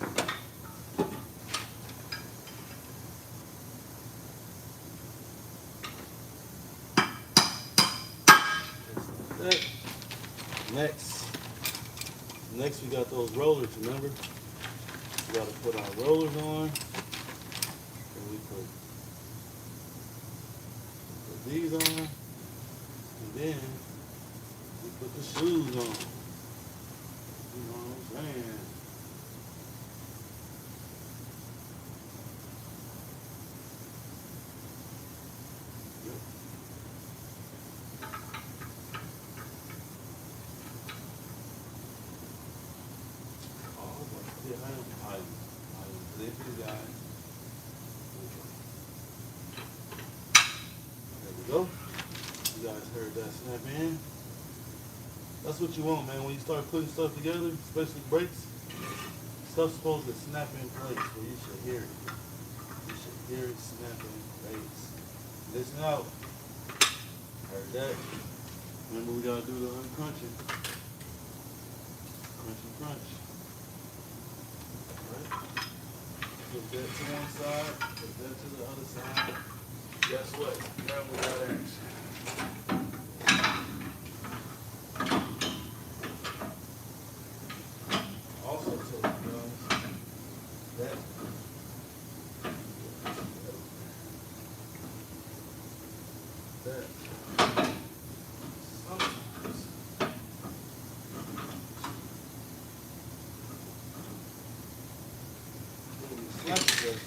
That. Next we got those rollers, remember? We got to put our rollers on, and we put these on, and then we put the shoes on. You know what I'm saying? I am the guy. There we go. You guys heard that snap in. That's what you want, man. When you start putting stuff together, especially brakes, stuff's supposed to snap in place, where you should hear it. You should hear it snap in place. Listen out. Heard that. Remember, we gotta do the uncrunching. Crunchy crunch. Alright. Put that to one side, put that to the other side. Guess what? Now we got action. Also tell you guys that sometimes when you slap together,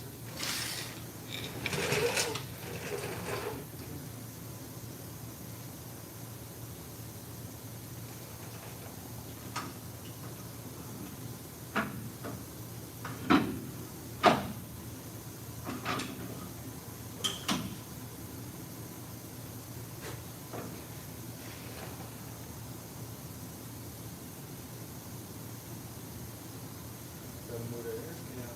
gotta move that air scan.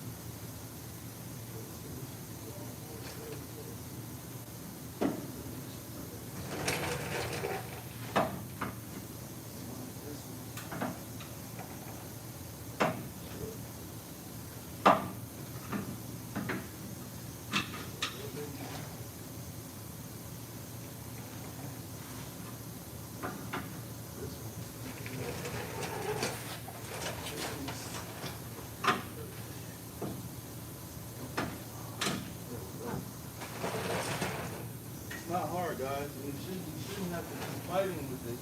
It's not hard, guys. You shouldn't have to be fighting with this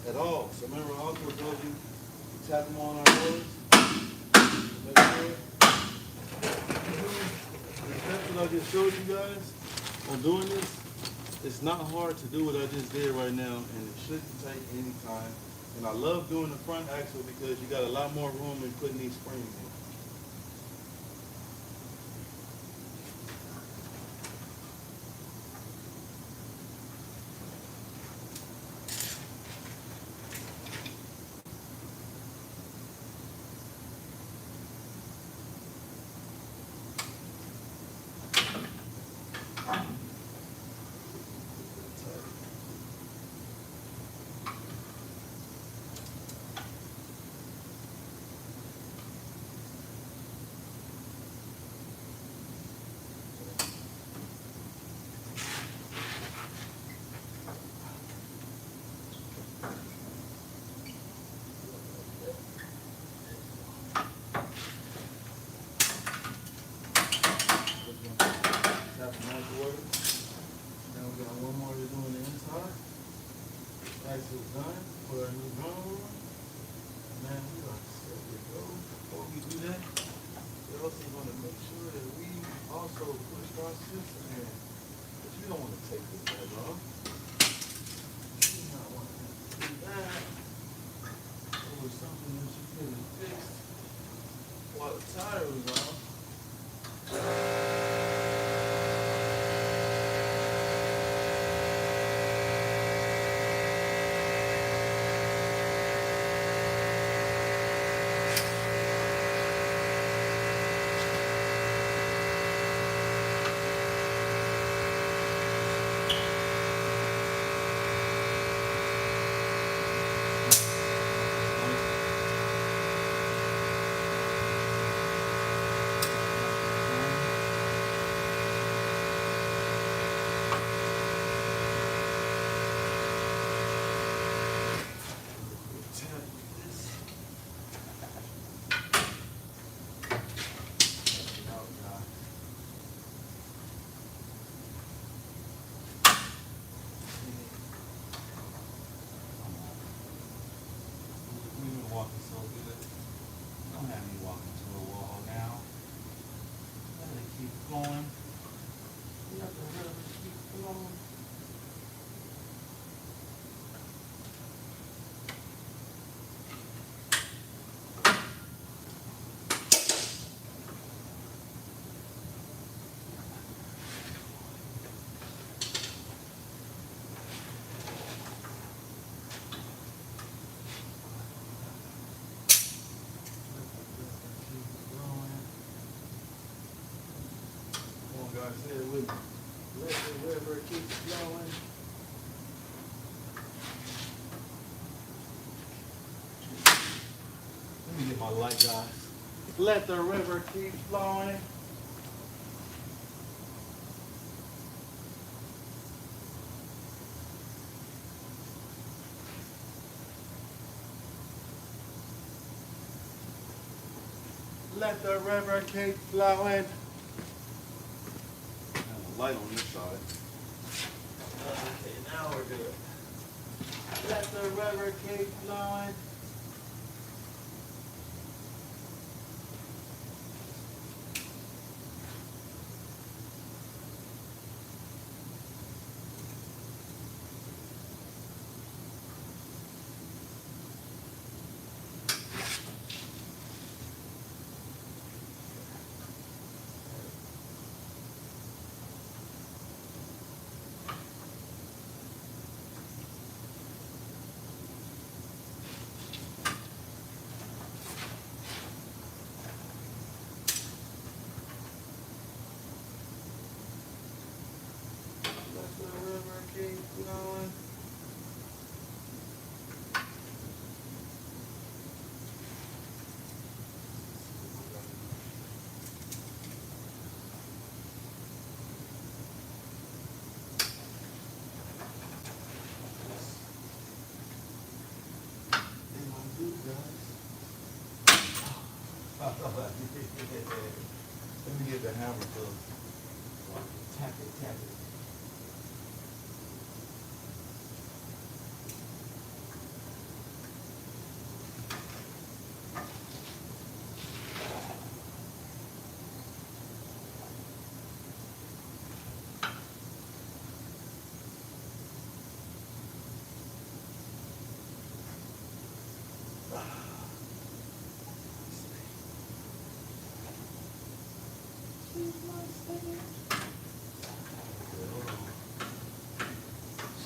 at all. So remember, I also told you to tap them on our rollers. Make sure. The steps that I just showed you guys on doing this, it's not hard to do what I just did right now, and it shouldn't take any time. And I love doing the front axle because you got a lot more room in putting these springs in. put our new drum on. Man, we are set to go. Before we do that, we're also going to make sure that we also push our system in. But you don't want to take this bag off. You do not want to do that. It was something that you could have fixed while the tire was off. Walking so good. Don't have me walking to a wall now. Let it keep going. Let the rubber keep flowing. God said with me. Let the river keep flowing. Let me get my light, guys. Let the river keep flowing. Let the river keep flowing. Light on this side. Okay, now we're good. Let the river keep flowing. Keep flowing. Let me get the hammer so I can tap it.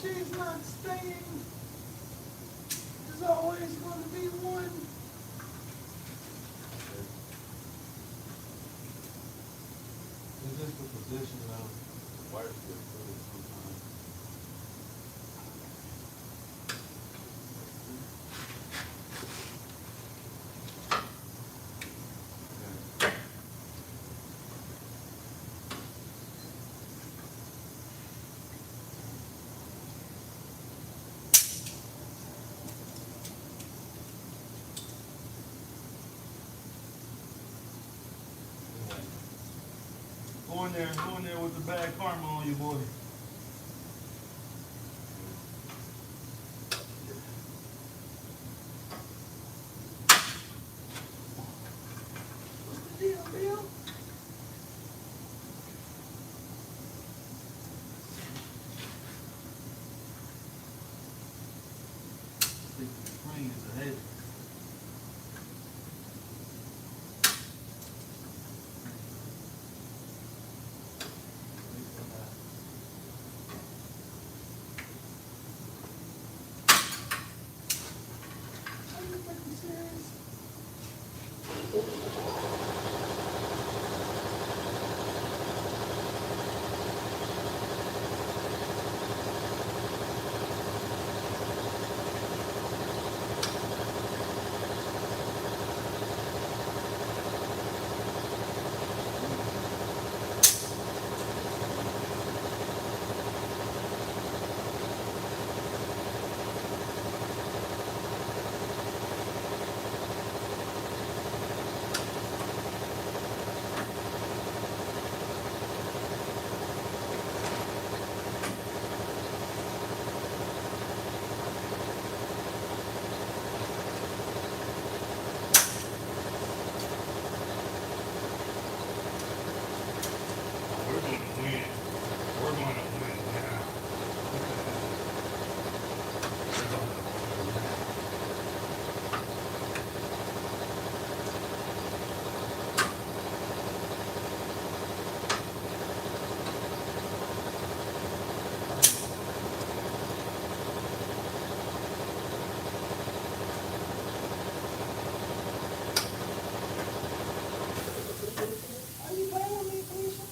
She's not staying. There's always going to be one. Is this the position of the wire strip sometimes? Go in there with the bad karma on you, boy. We're going to win. We're going to win now. We're going to win now. Are you playing with me, Felicia?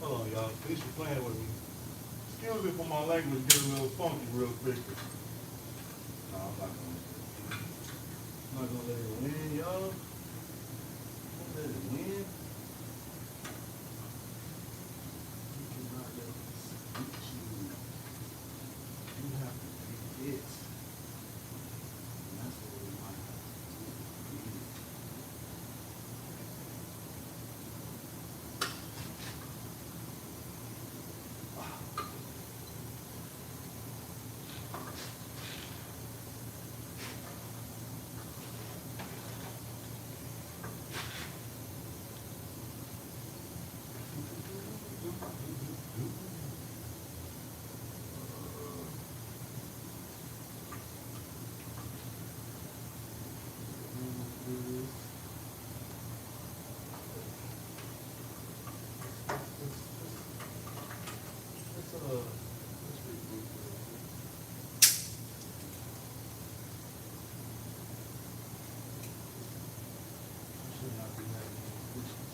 Hold on, y'all. Please be playing with me. Excuse me for my language get a little funky real quick. No, I'm not gonna. I'm not gonna let it win, y'all. I'm gonna let it win. You cannot let this beat you. You have to beat it. And that's what we might have to do. Beat it. Let's reboot real quick. Should not be having any issues.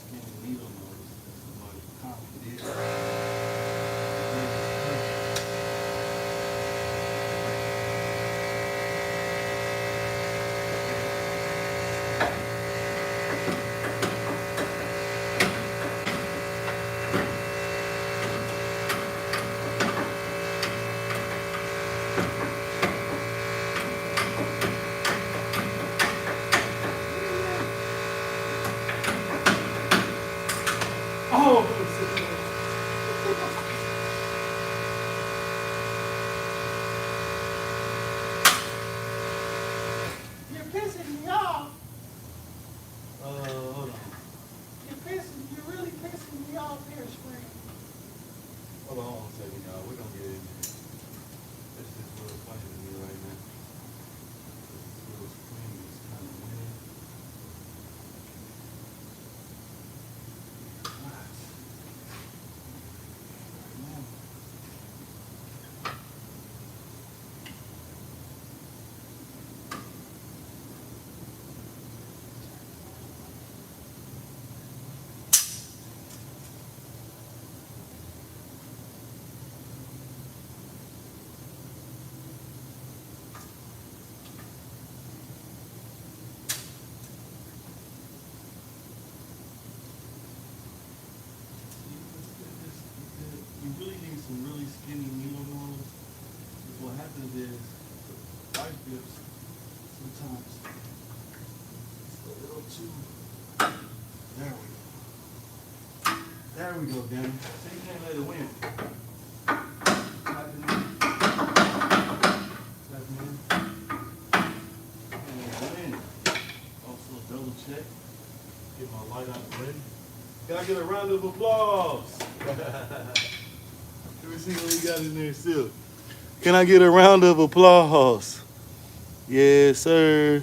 Skinny needle nose, somebody copied it. Oh, You're pissing me off. hold on. You're really pissing me off here, Spring. Hold on one second, y'all. We're gonna get in there. This is real funny to me right now. This little screen is kind of weird. What? Right now. You really need some really skinny needle nose. Because what happens is the light dips sometimes it's a little too. There we go. There we go, Danny. So you can't let it win. I get a round of applause? Let me see what we got in there still. Can I get a round of applause? Yes, sir.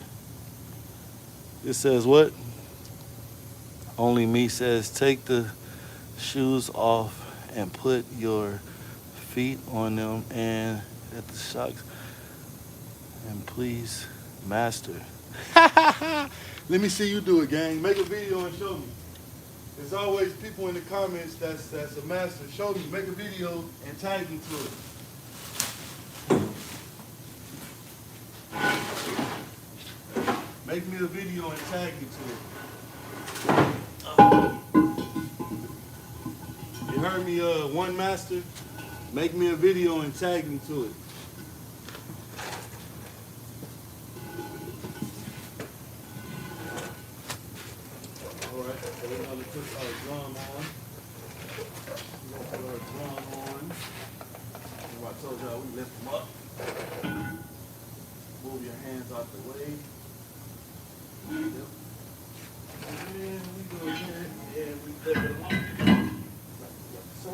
It says what? Only me says take the shoes off and put your feet on them and at the shocks. And please, master. Let me see you do it, gang. Make a video and show me. There's always people in the comments that's a master. Show me. Make a video and tag me to it. Make me a video and tag me to it. You heard me, one master? Make me a video and tag me to it. Alright, so we're gonna put our drum on. We're gonna put our drum on. Remember I told y'all we lift them up. Move your hands out the way. Yep. And we go ahead and we lift them up. Like so.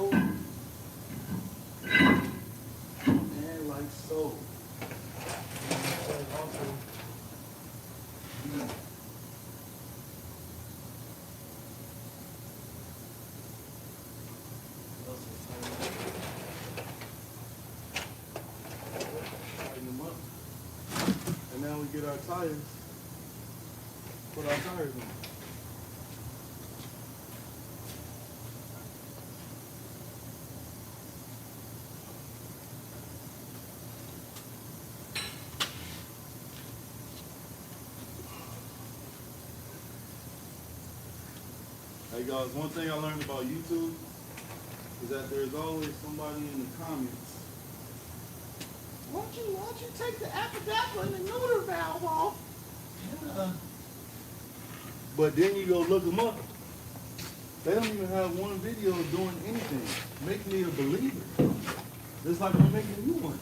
And like so. And also, tighten them up. And now we get our tires. Put our tires in. Hey guys, one thing I learned about YouTube is that there's always somebody in the comments. Why don't you take the apple and the neuter valve off? But then you go look them up. They don't even have one video doing anything. Make me a believer. Just like I'm making you one.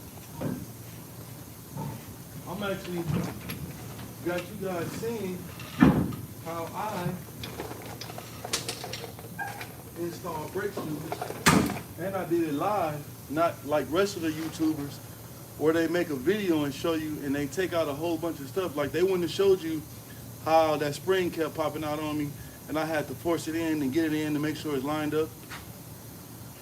I'm actually got you guys seeing how I install brake shoes. And I did it live, not like rest of the YouTubers, where they make a video and show you and they take out a whole bunch of stuff. Like they wouldn't have showed you how that spring kept popping out on me and I had to force it in and get it in to make sure it's lined up.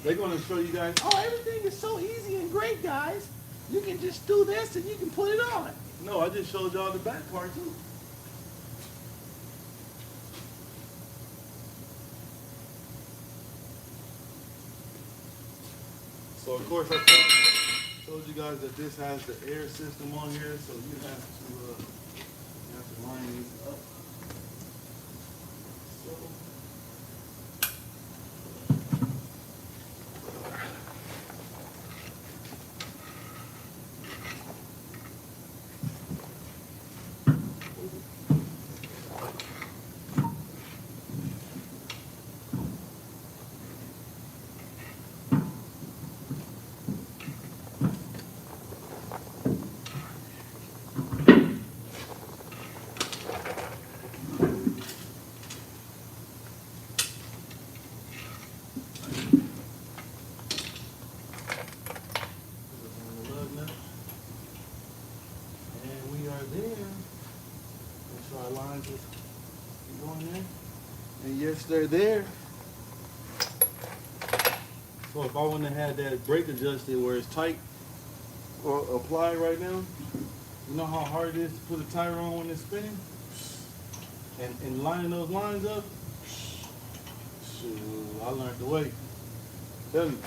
They're gonna show you guys, Oh, everything is so easy and great, guys. You can just do this and you can put it on. no, I just showed y'all the back part too. So of course I told you guys that this has the air system on here, so you have to line these up. So and yes, they're there. So if I wouldn't have had that brake adjusted where it's tight or applied right now, you know how hard it is to put a tire on when it's spinning? And lining those lines up? Shoot, I learned the way. Tell you.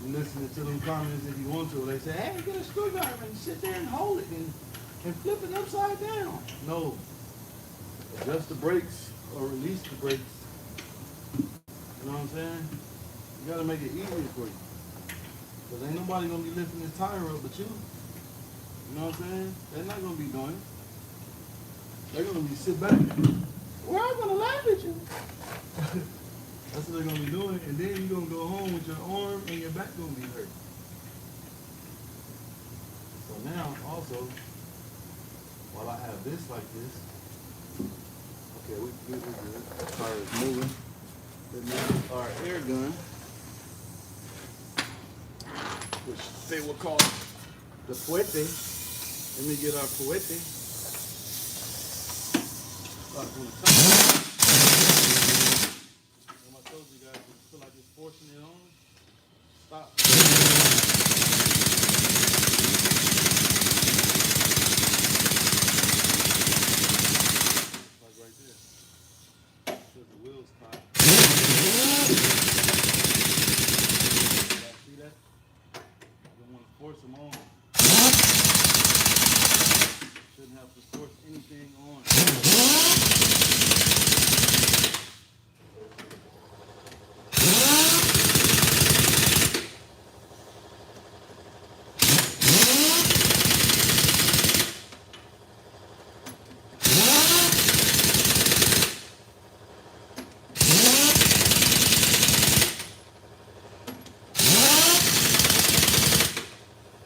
You listen to them comments if you want to. They say, Hey, get a screwdriver and sit there and hold it and flip it upside down. no. Adjust the brakes or release the brakes. You know what I'm saying? You gotta make it easier for you. Cause ain't nobody gonna be lifting this tire up but you. You know what I'm saying? They're not gonna be doing it. They're gonna be sit back. We're all gonna laugh at you. That's what they're gonna be doing, and then you're gonna go home with your arm and your back gonna be hurt. So now, also, while I have this like this, okay, we good. The tire is moving. Then we get our air gun, which they will call the puete. Let me get our puete. Start from the top. I told you guys, I feel like it's forcing it on. Stop. Like right there. Says the wheels tight. See that? You don't want to force them on. Shouldn't have to force anything on.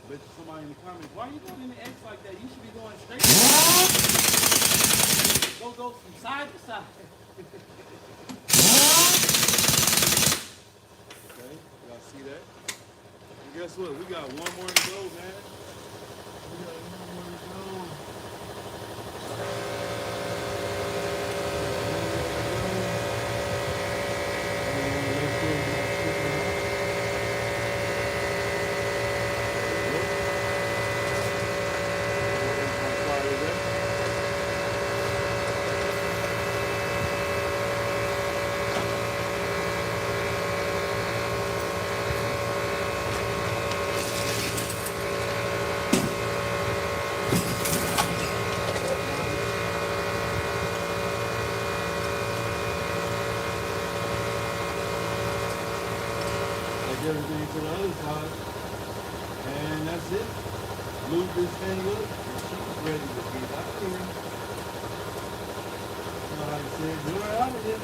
Bet you somebody in the comments, why are you going in the X like that? You should be going straight. Go from side to side. Okay, y'all see that? And guess what? We got one more to go, man. We got one more to go. Everything to the other side, and that's it. Lube this thing up, and she's ready to get out of here. Like I said, you're out of here.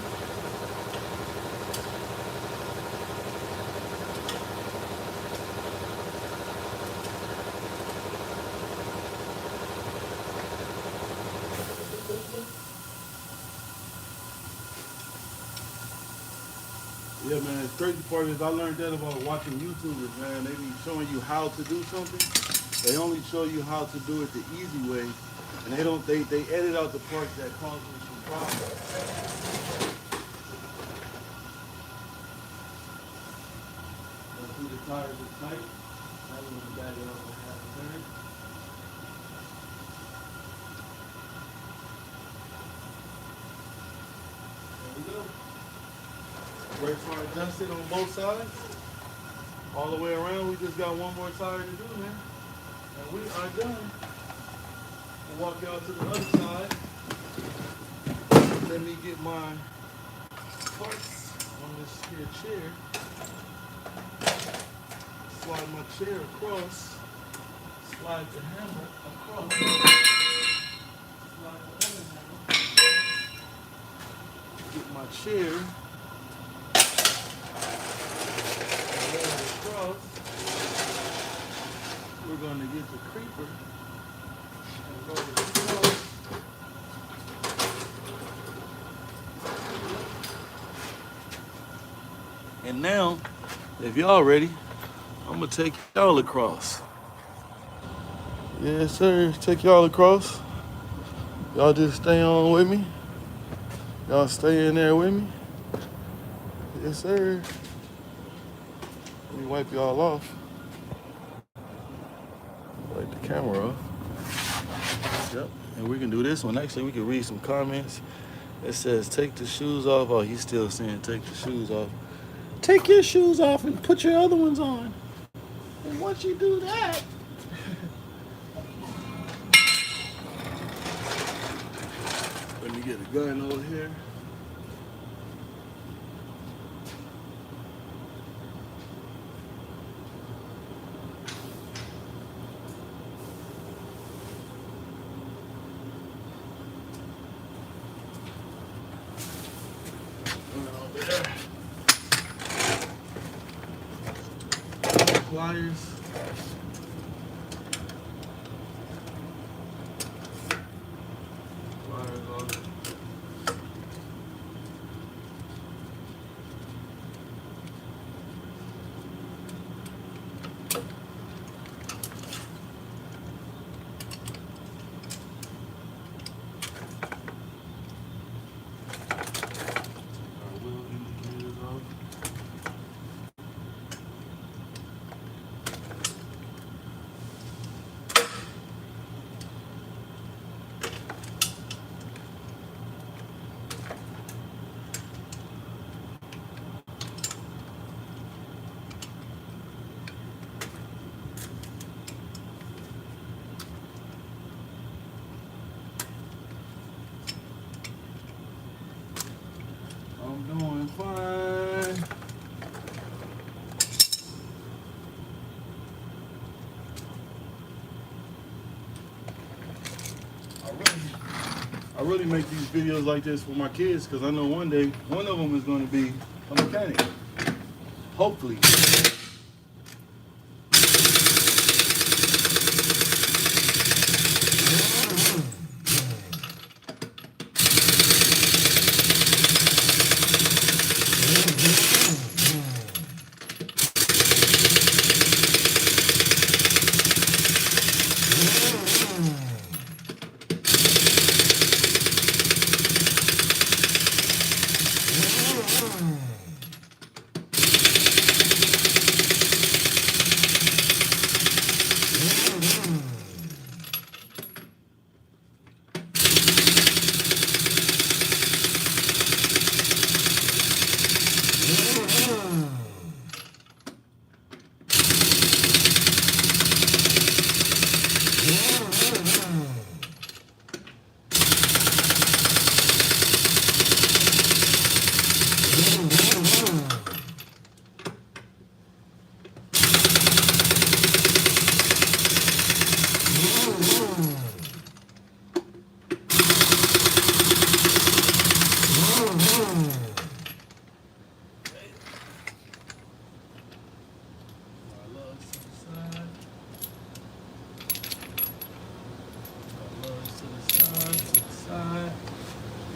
Yeah, man, the crazy part is I learned that about watching YouTubers, man. They be showing you how to do something. They only show you how to do it the easy way, and they edit out the parts that cause them some problems. Let's see the tires are tight. That one the back up and half a turn. There we go. Brakes are adjusted on both sides. All the way around, we just got one more tire to do, man. And we are done. We'll walk out to the other side. Let me get my parts on this here chair. Slide my chair across. Slide the hammer across. Slide the other hammer. Get my chair. Across. We're going to get the creeper and go across. And now, if y'all ready, I'm gonna take y'all across. Yes, sir. Take y'all across. Y'all just stay on with me. Y'all stay in there with me. Yes, sir. Let me wipe y'all off. Wipe the camera off. Yep. And we can do this one. Actually, we can read some comments. It says, take the shoes off. Oh, he's still saying take the shoes off. Take your shoes off and put your other ones on. And once you do that, let me get a gun over here. Pliers. Pliers on it. I really make these videos like this for my kids because I know one day one of them is going to be a mechanic. Hopefully.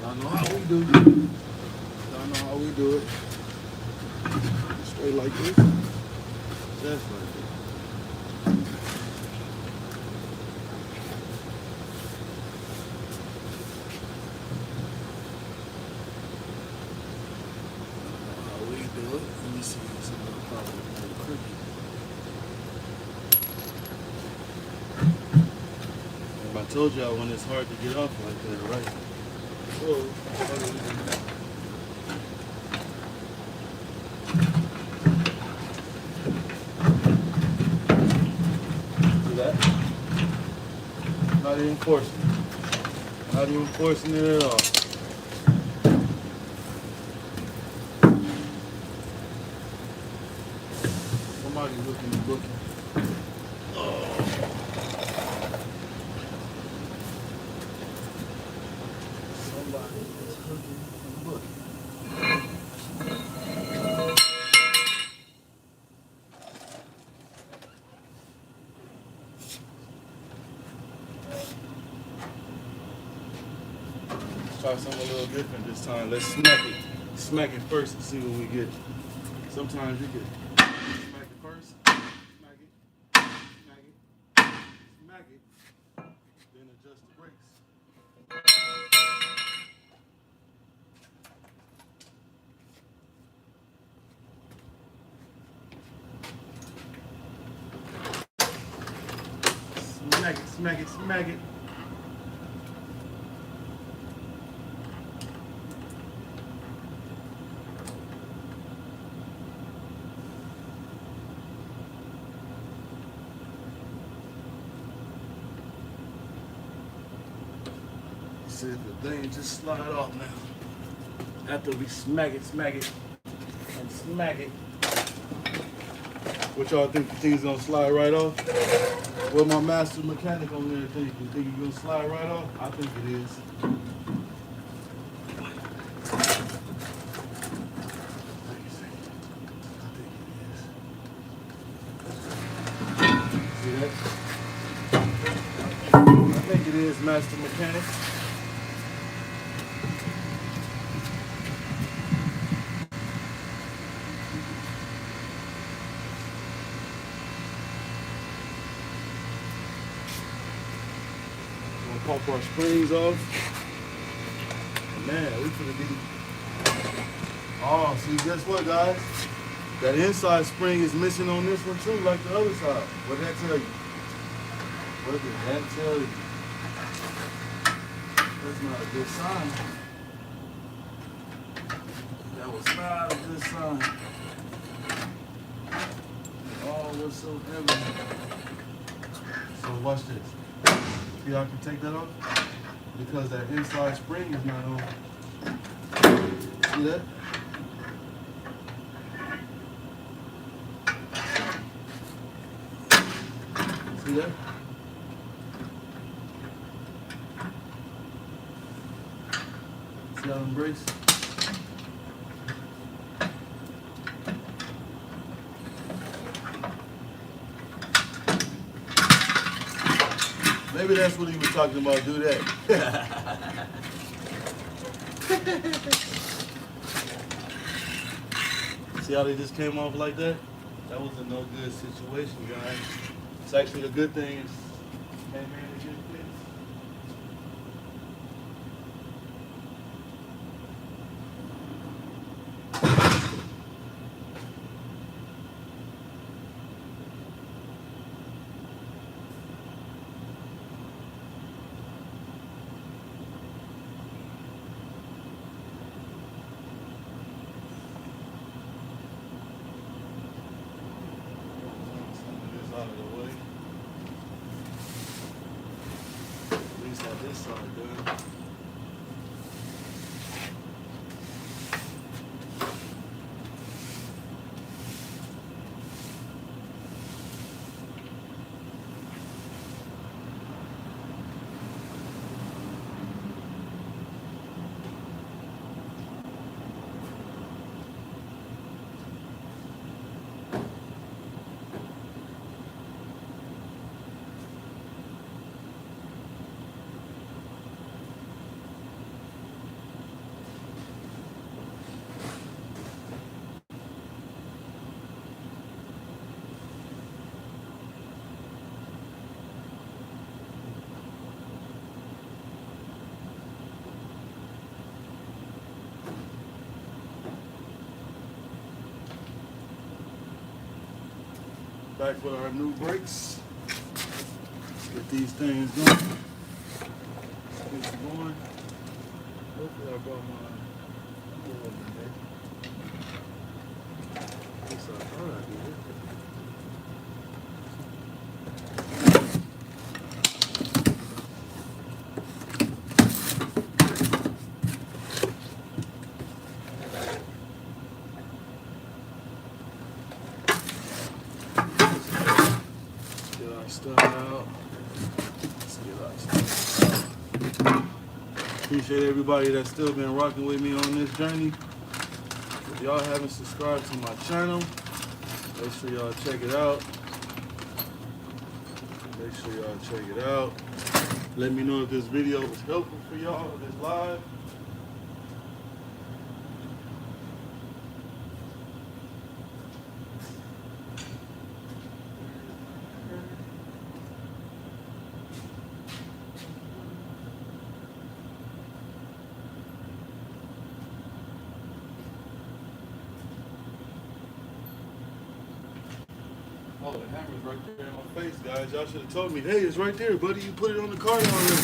Y'all know how we do. Y'all know how we do it. Straight like this. Just like this. How we do it. Let me see some of the problem with the cookie. I told y'all when it's hard to get off like that, right? So, see that? Not even forcing it. Not even forcing it at all. Somebody looking. Try something a little different this time. Let's smack it. Smack it first and see what we get. Sometimes you can smack it first, smack it, smack it, then adjust the brakes. Smack it. See if the thing just slide off now. After we smack it, and smack it. What y'all think the thing's gonna slide right off? Well, my master mechanic on there think it's gonna slide right off? I think it is. See that? I think it is, master mechanic. Pop our springs off. Man, we finna be. Oh, see, guess what, guys? That inside spring is missing on this one too, like the other side. What did that tell you? What did that tell you? That's not a good sign. That was not a good sign. Oh, whatsoever. So watch this. See how I can take that off? Because that inside spring is not on. See that? See that? See how them brakes? Maybe that's what he was talking about, do that. See how they just came off like that? That was a no good situation, guys. It's actually a good thing. It's came in a good fix. Out of the way. At least have this side done. Back with our new brakes. Let's get these things going. Get it going. Hopefully I brought my over there. At least I thought I did. Stuff out. Let's get our stuff out. Appreciate everybody that's still been rocking with me on this journey. If y'all haven't subscribed to my channel, make sure y'all check it out. Make sure y'all check it out. Let me know if this video was helpful for y'all, this live. Oh, the hammer's right there in my face, guys. Y'all should have told me, hey, it's right there, buddy. You put it on the card already.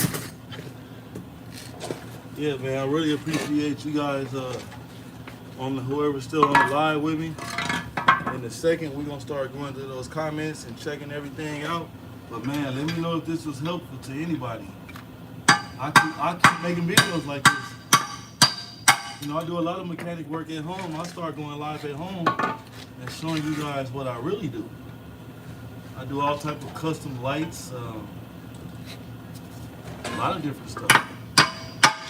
Yeah, man, I really appreciate you guys whoever's still on the live with me. In a second, we're going to start going through those comments and checking everything out. But, man, let me know if this was helpful to anybody. I keep making videos like this. You know, I do a lot of mechanic work at home. I start going live at home and showing you guys what I really do. I do all type of custom lights, a lot of different stuff.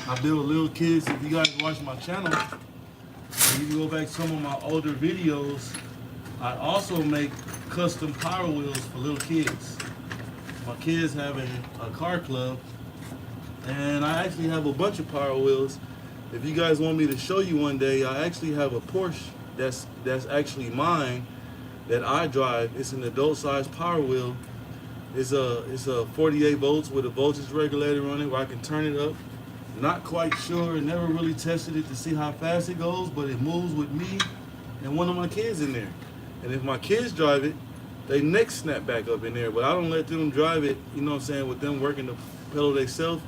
I build little kids. If you guys watch my channel, if you go back to some of my older videos, I also make custom power wheels for little kids. My kids have a car club, and I actually have a bunch of power wheels. If you guys want me to show you one day, I actually have a Porsche that's actually mine that I drive. It's an adult size power wheel. It's a 48 volts with a voltage regulator on it where I can turn it up. Not quite sure, never really tested it to see how fast it goes, but it moves with me and one of my kids in there. And if my kids drive it, they neck snap back up in there, but I don't let them drive it, you know what I'm saying, with them working the pedal themselves.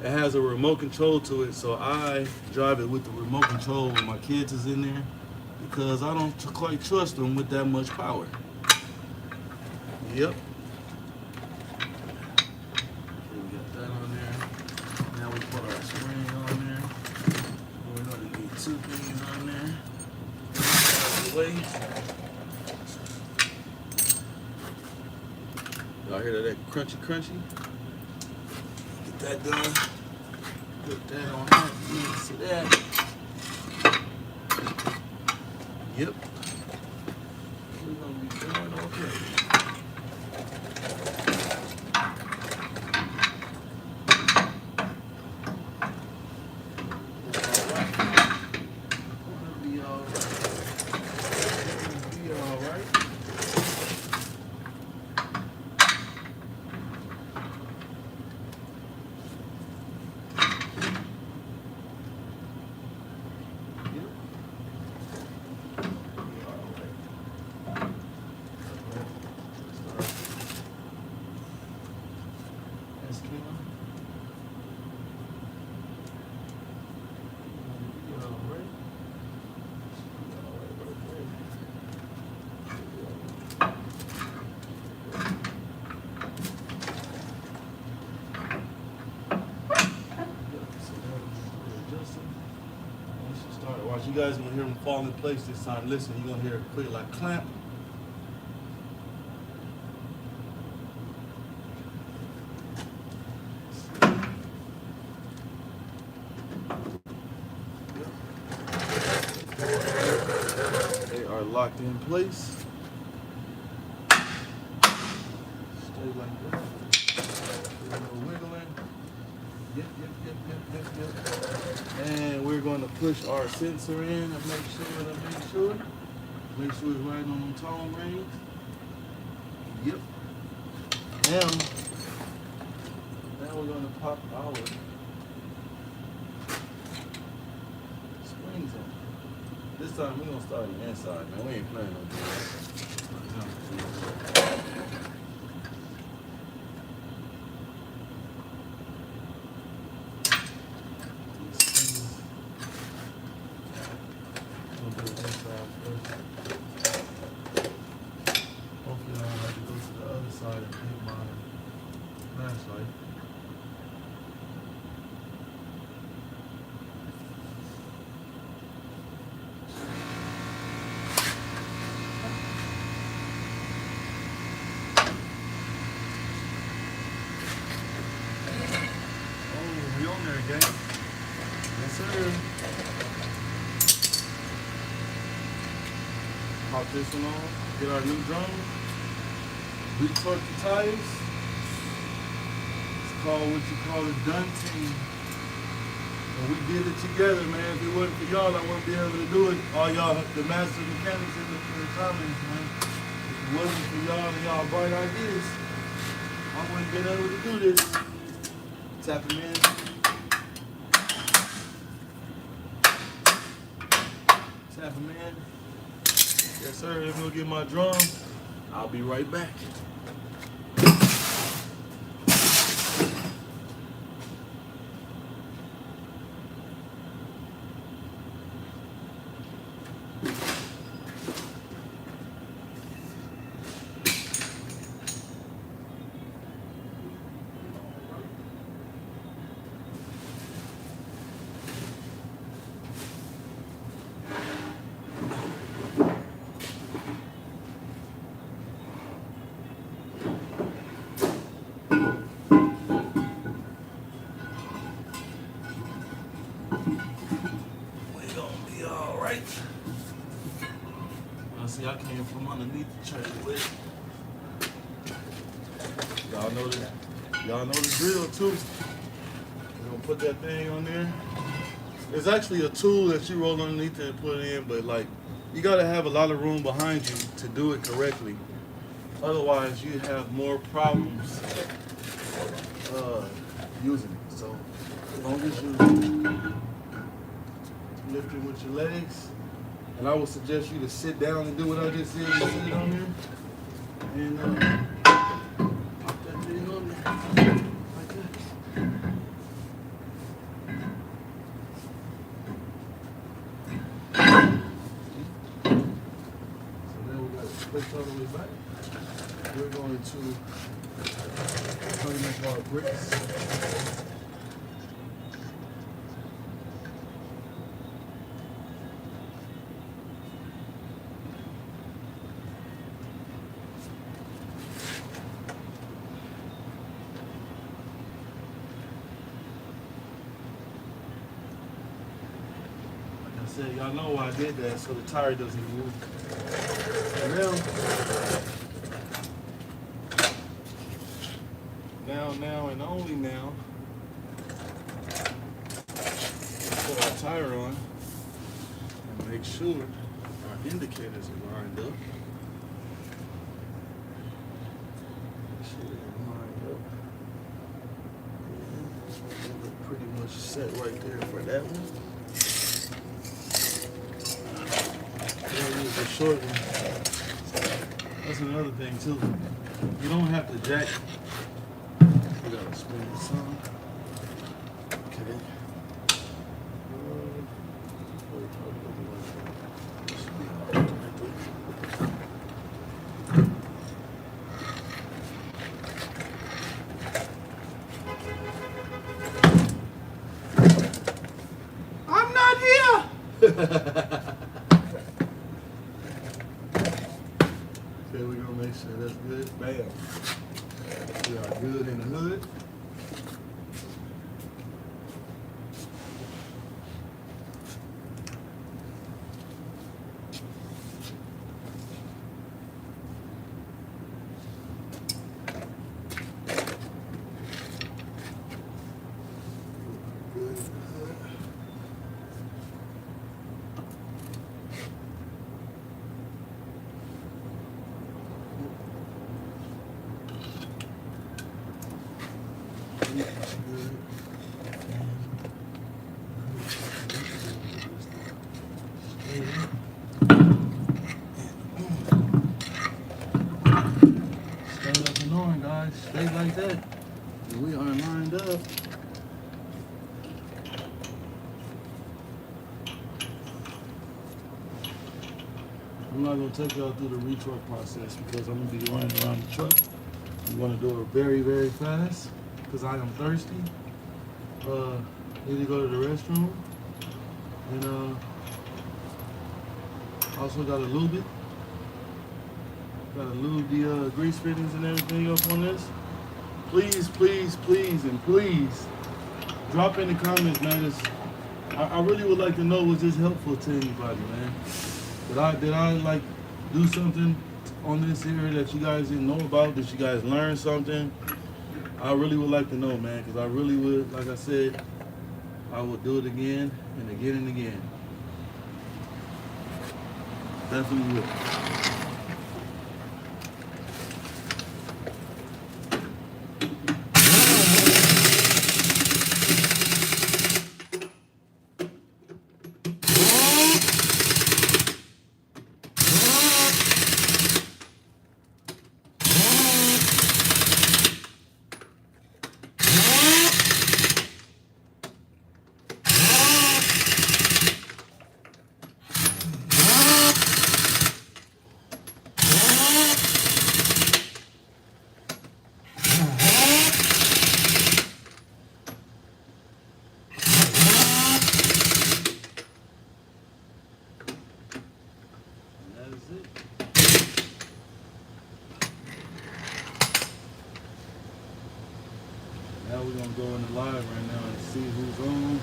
It has a remote control to it, so I drive it with the remote control when my kids is in there, because I don't quite trust them with that much power. Yep. Okay, we got that on there. Now we put our spring on there. We're going to need two things on there. Out of the way. Y'all hear that crunchy? Get that done. Put that on that. See that? Yep. We're gonna be doing okay. Be all right. Watch, you guys gonna hear them fall in place this time. Listen, you're gonna hear a quick like clamp. They are locked in place. Stay like that. A little wiggling. Yep. And we're going to push our sensor in and make sure it's right on the tone range. Yep. Now we're going to pop our springs on. This time we're going to start on the inside, man. We ain't playing no games. Hopefully I don't have to go to the other side and hit my flashlight. Oh, we on there again. Yes, sir. Pop this one on, get our new drum, re-torque the tires. It's called what you call a dunting. And we did it together, man. If it wasn't for y'all, I wouldn't be able to do it. All y'all, the master mechanics in the comments, man. If it wasn't for y'all and y'all bright ideas, I wouldn't been able to do this. Tap him in. Tap him in. Yes, sir. Let me go get my drum. I'll be right back. See, I came from underneath the church with. Y'all know the drill too. We're gonna put that thing on there. There's actually a tool that you roll underneath it and put it in, but like you gotta have a lot of room behind you to do it correctly. Otherwise, you have more problems using it. So as long as you lift it with your legs. And I would suggest you to sit down and do what I just said. You sit on there and pop that thing on there like that. So then we got it pushed all the way back. We're going to clean up our bricks. said, y'all know why I did that, so the tire doesn't move. And now, and only now, put our tire on and make sure our indicators are lined up. Make sure they're lined up. And we're pretty much set right there for that one. Use the short one. That's another thing too. You don't have to jack. We gotta spin this on. Okay. I'm not here. Okay, we're gonna make sure that's good. Bam. We are good in the hood. Good in the hood. Stay up and on, guys. Stay like that. We are lined up. I'm not gonna take y'all through the retorque process because I'm gonna be running around the truck. I'm gonna do it very, very fast because I am thirsty. Need to go to the restroom, and also gotta lube it. Gotta lube the grease fittings and everything up on this. Please, please, please, and please drop in the comments, man. I really would like to know, was this helpful to anybody, man? Did I like do something on this area that you guys didn't know about? Did you guys learn something? I really would like to know, man, because I really would, like I said, I would do it again and again and again. Definitely would. Now we're gonna go in the live right now and see who's on.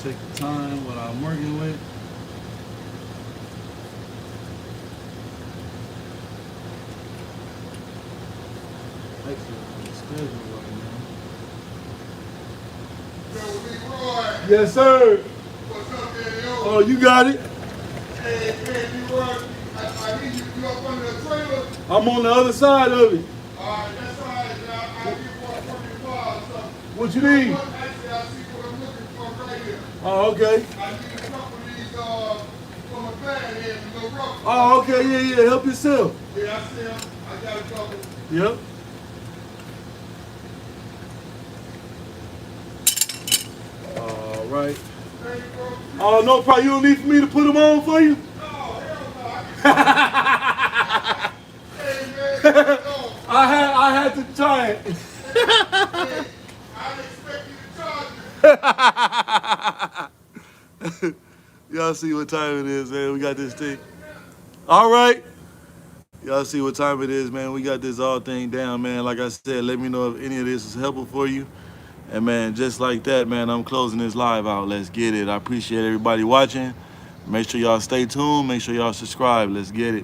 Check the time, what I'm working with. Actually, on the schedule right now. Yo, Big Roy. Yes, sir. What's up there, yo? Oh, you got it. Hey, man, Big Roy. I hear you up under the trailer. I'm on the other side of it. Alright, that's alright. I get one from your car or something. What you need? Actually, I see what I'm looking for right here. Oh, okay. I need a couple of these from a bad head, a little rough. Oh, okay. Yeah, yeah. Help yourself. Yeah, I see them. I got a couple. Yep. All right. Thank you, bro. Oh, no problem. You don't need for me to put them on for you? Oh, hell no. Hey, man. No. I had to try it. Hey, I didn't expect you to charge me. Y'all see what time it is, man. We got this thing. All right. Y'all see what time it is, man. We got this all thing down, man. Like I said, let me know if any of this is helpful for you. And, man, just like that, man, I'm closing this live out. Let's get it. I appreciate everybody watching. Make sure y'all stay tuned. Make sure y'all subscribe. Let's get it.